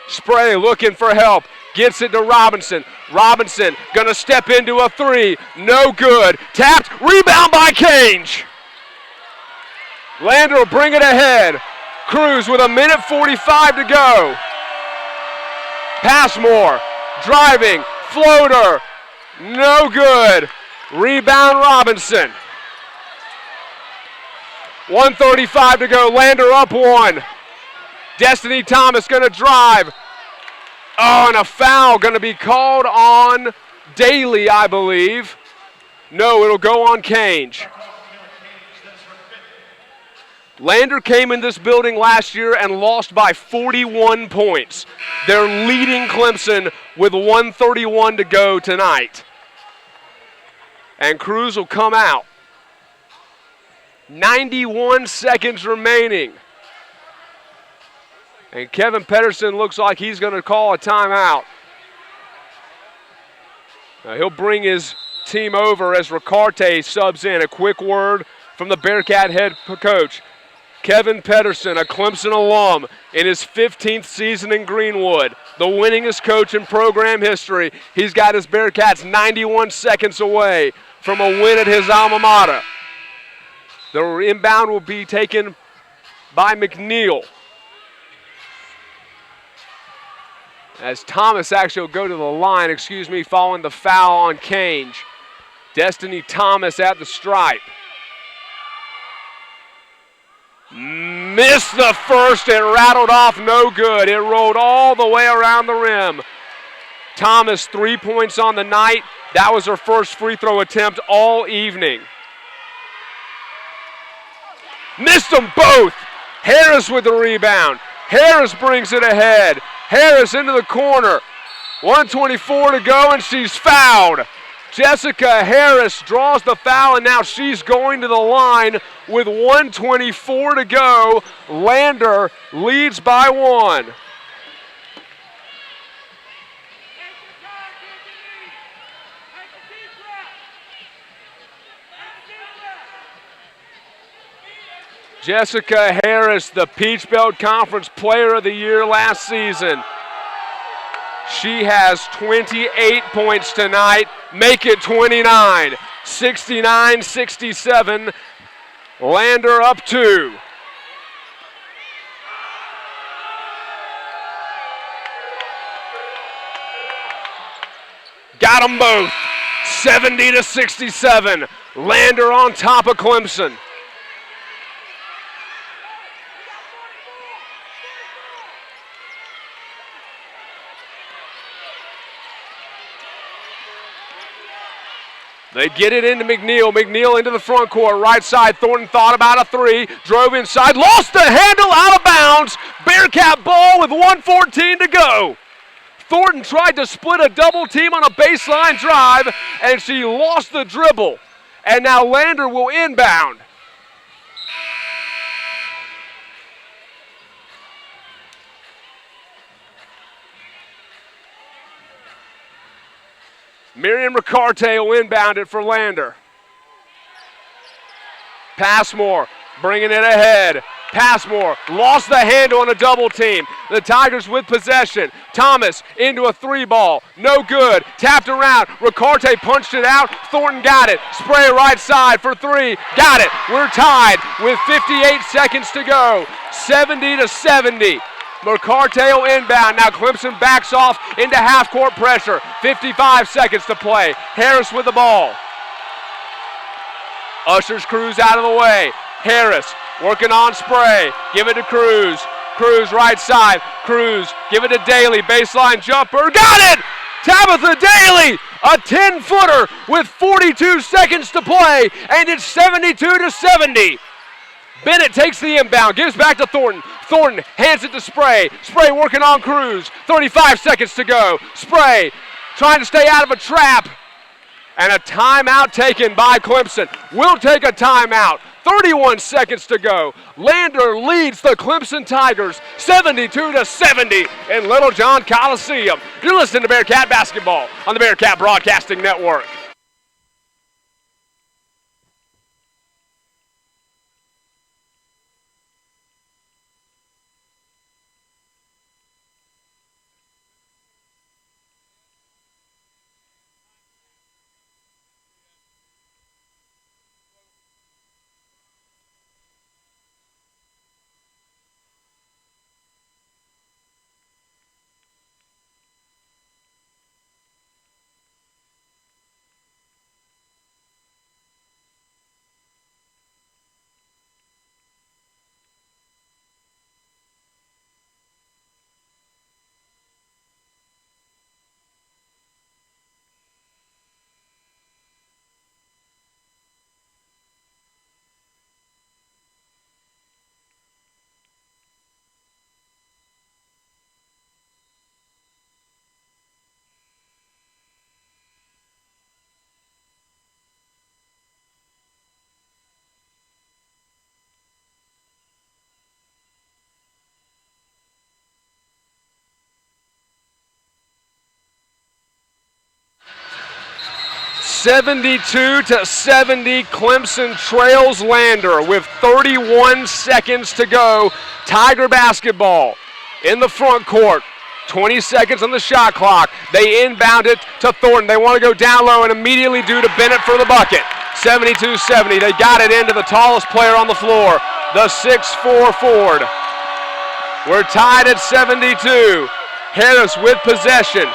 Spray looking for help. Gets it to Robinson. Robinson gonna step into a 3. No good. Tapped. Rebound by Cage. Lander will bring it ahead. Cruz with 1:45 to go. Passmore driving. Floater. No good. Rebound Robinson. 1:35 to go. Lander up one. Destiny Thomas going to drive. Oh, and a foul going to be called on Daly, I believe. No, it'll go on Cange. Lander came in this building last year and lost by 41 points. They're leading Clemson with 1:31 to go tonight. And Cruz will come out. 91 seconds remaining. And Kevin Pedersen looks like he's going to call a timeout. Now he'll bring his team over as Ricarte subs in. A quick word from the Bearcat head coach. Kevin Pedersen, a Clemson alum, in his 15th season in Greenwood, the winningest coach in program history. He's got his Bearcats 91 seconds away from a win at his alma mater. The inbound will be taken by McNeil. As Thomas actually will go to the line, following the foul on Cange. Destiny Thomas at the stripe. Missed the first, it rattled off, no good. It rolled all the way around the rim. Thomas, 3 points on the night. That was her first free throw attempt all evening. Missed them both. Harris with the rebound. Harris brings it ahead. Harris into the corner. 1:24 to go, and she's fouled. Jessica Harris draws the foul, and now she's going to the line with 1:24 to go. Lander leads by 1. Jessica Harris, the Peach Belt Conference Player of the Year last season. She has 28 points tonight. Make it 29. 69-67. Lander up 2. Got them both. 70-67. Lander on top of Clemson. They get it into McNeil. McNeil into the front court, right side. Thornton thought about a 3, drove inside, lost the handle, out of bounds. Bearcat ball with 1:14 to go. Thornton tried to split a double team on a baseline drive, and she lost the dribble. And now Lander will inbound. Miriam Ricarte will inbound it for Lander. Passmore bringing it ahead. Passmore lost the handle on a double team. The Tigers with possession. Thomas into a 3-ball. No good. Tapped around. Ricarte punched it out. Thornton got it. Spray right side for 3. Got it. We're tied with 58 seconds to go. 70-70. Ricarte will inbound. Now Clemson backs off into half-court pressure. 55 seconds to play. Harris with the ball. Ushers Cruz out of the way. Harris working on Spray. Give it to Cruz. Cruz right side. Cruz give it to Daly. Baseline jumper. Got it! Tabitha Daly! A 10-footer with 42 seconds to play. And it's 72-70. Bennett takes the inbound, gives back to Thornton. Thornton hands it to Spray. Spray working on Cruz. 35 seconds to go. Spray trying to stay out of a trap. And a timeout taken by Clemson. We'll take a timeout. 31 seconds to go. Lander leads the Clemson Tigers 72-70 in Littlejohn Coliseum. You're listening to Bearcat Basketball on the Bearcat Broadcasting Network. 72-70, Clemson trails Lander with 31 seconds to go. Tiger basketball in the front court. 20 seconds on the shot clock. They inbound it to Thornton. They want to go down low and immediately do to Bennett for the bucket. 72-70. They got it into the tallest player on the floor, the 6'4" forward. We're tied at 72. Harris with possession.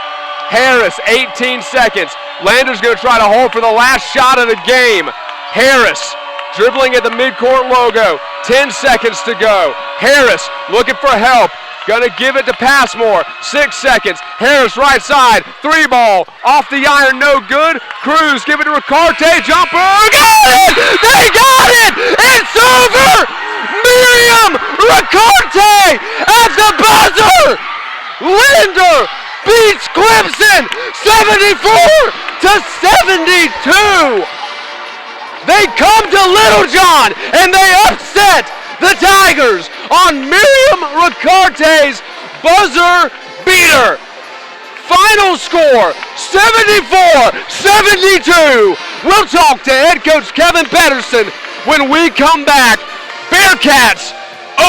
Harris, 18 seconds. Lander's going to try to hold for the last shot of the game. Harris dribbling at the midcourt logo. 10 seconds to go. Harris looking for help. Going to give it to Passmore. 6 seconds. Harris right side. 3 ball. Off the iron. No good. Cruz give it to Ricarte. Jumper. Got it! They got it! It's over! Miriam Ricarte at the buzzer! Lander beats Clemson 74-72. They come to Littlejohn and they upset the Tigers on Miriam Ricarte's buzzer beater. Final score 74-72. We'll talk to head coach Kevin Pedersen when we come back. Bearcats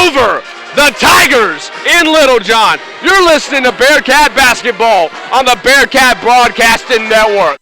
over the Tigers in Littlejohn. You're listening to Bearcat Basketball on the Bearcat Broadcasting Network.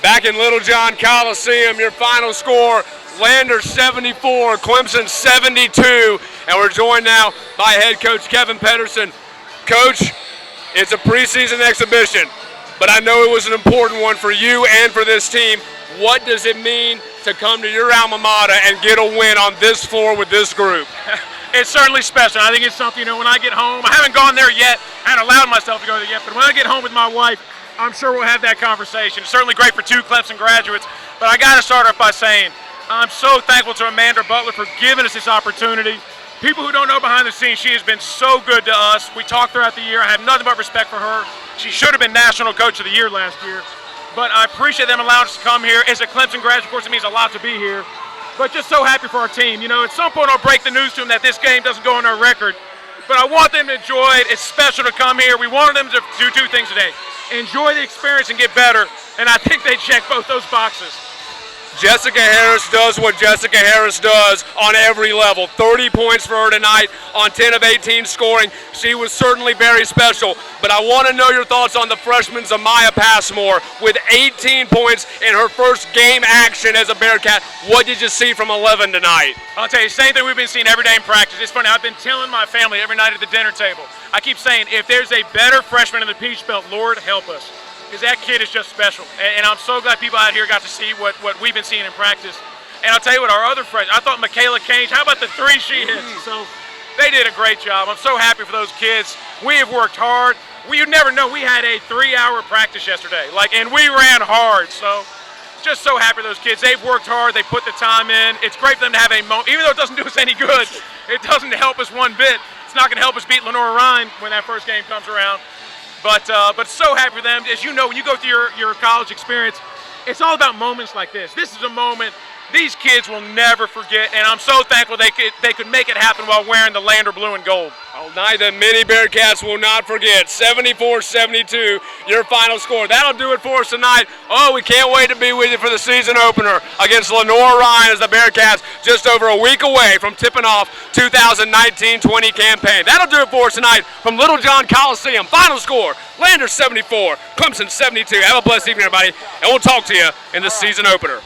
Back in Littlejohn Coliseum, your final score, Lander 74, Clemson 72, and we're joined now by head coach Kevin Pedersen. Coach, it's a preseason exhibition, but I know it was an important one for you and for this team. What does it mean to come to your alma mater and get a win on this floor with this group? It's certainly special. I think it's something, when I get home, I haven't gone there yet, I haven't allowed myself to go there yet, but when I get home with my wife, I'm sure we'll have that conversation. It's certainly great for two Clemson graduates, but I got to start off by saying I'm so thankful to Amanda Butler for giving us this opportunity. People who don't know behind the scenes, she has been so good to us. We talked throughout the year. I have nothing but respect for her. She should have been National Coach of the Year last year, but I appreciate them allowing us to come here. As a Clemson graduate, of course, it means a lot to be here, but just so happy for our team. You know, at some point I'll break the news to them that this game doesn't go on our record, but I want them to enjoy it. It's special to come here. We wanted them to do two things today. Enjoy the experience and get better, and I think they check both those boxes. Jessica Harris does what Jessica Harris does on every level. 30 points for her tonight on 10 of 18 scoring. She was certainly very special, but I want to know your thoughts on the freshman Zamaya Passmore with 18 points in her first game action as a Bearcat. What did you see from 11 tonight? I'll tell you, same thing we've been seeing every day in practice. It's funny, I've been telling my family every night at the dinner table. I keep saying, if there's a better freshman in the Peach Belt, Lord help us. Because that kid is just special. And I'm so glad people out here got to see what we've been seeing in practice. And I'll tell you what, our other friends, I thought Michaela Cage, how about the three she hits? So they did a great job. I'm so happy for those kids. We have worked hard. You never know, we had a 3-hour practice yesterday. And we ran hard. So just so happy for those kids. They've worked hard. They put the time in. It's great for them to have a moment. Even though it doesn't do us any good, it doesn't help us one bit. It's not going to help us beat Lenora Ryan when that first game comes around. But so happy for them. As you know, when you go through your college experience, it's all about moments like this. This is a moment these kids will never forget, and I'm so thankful they could make it happen while wearing the Lander blue and gold. A night that many Bearcats will not forget. 74-72, your final score. That'll do it for us tonight. Oh, we can't wait to be with you for the season opener against Lenora Ryan as the Bearcats just over a week away from tipping off 2019-20 campaign. That'll do it for us tonight from Littlejohn Coliseum. Final score, Lander 74, Clemson 72. Have a blessed evening, everybody, and we'll talk to you in the season opener.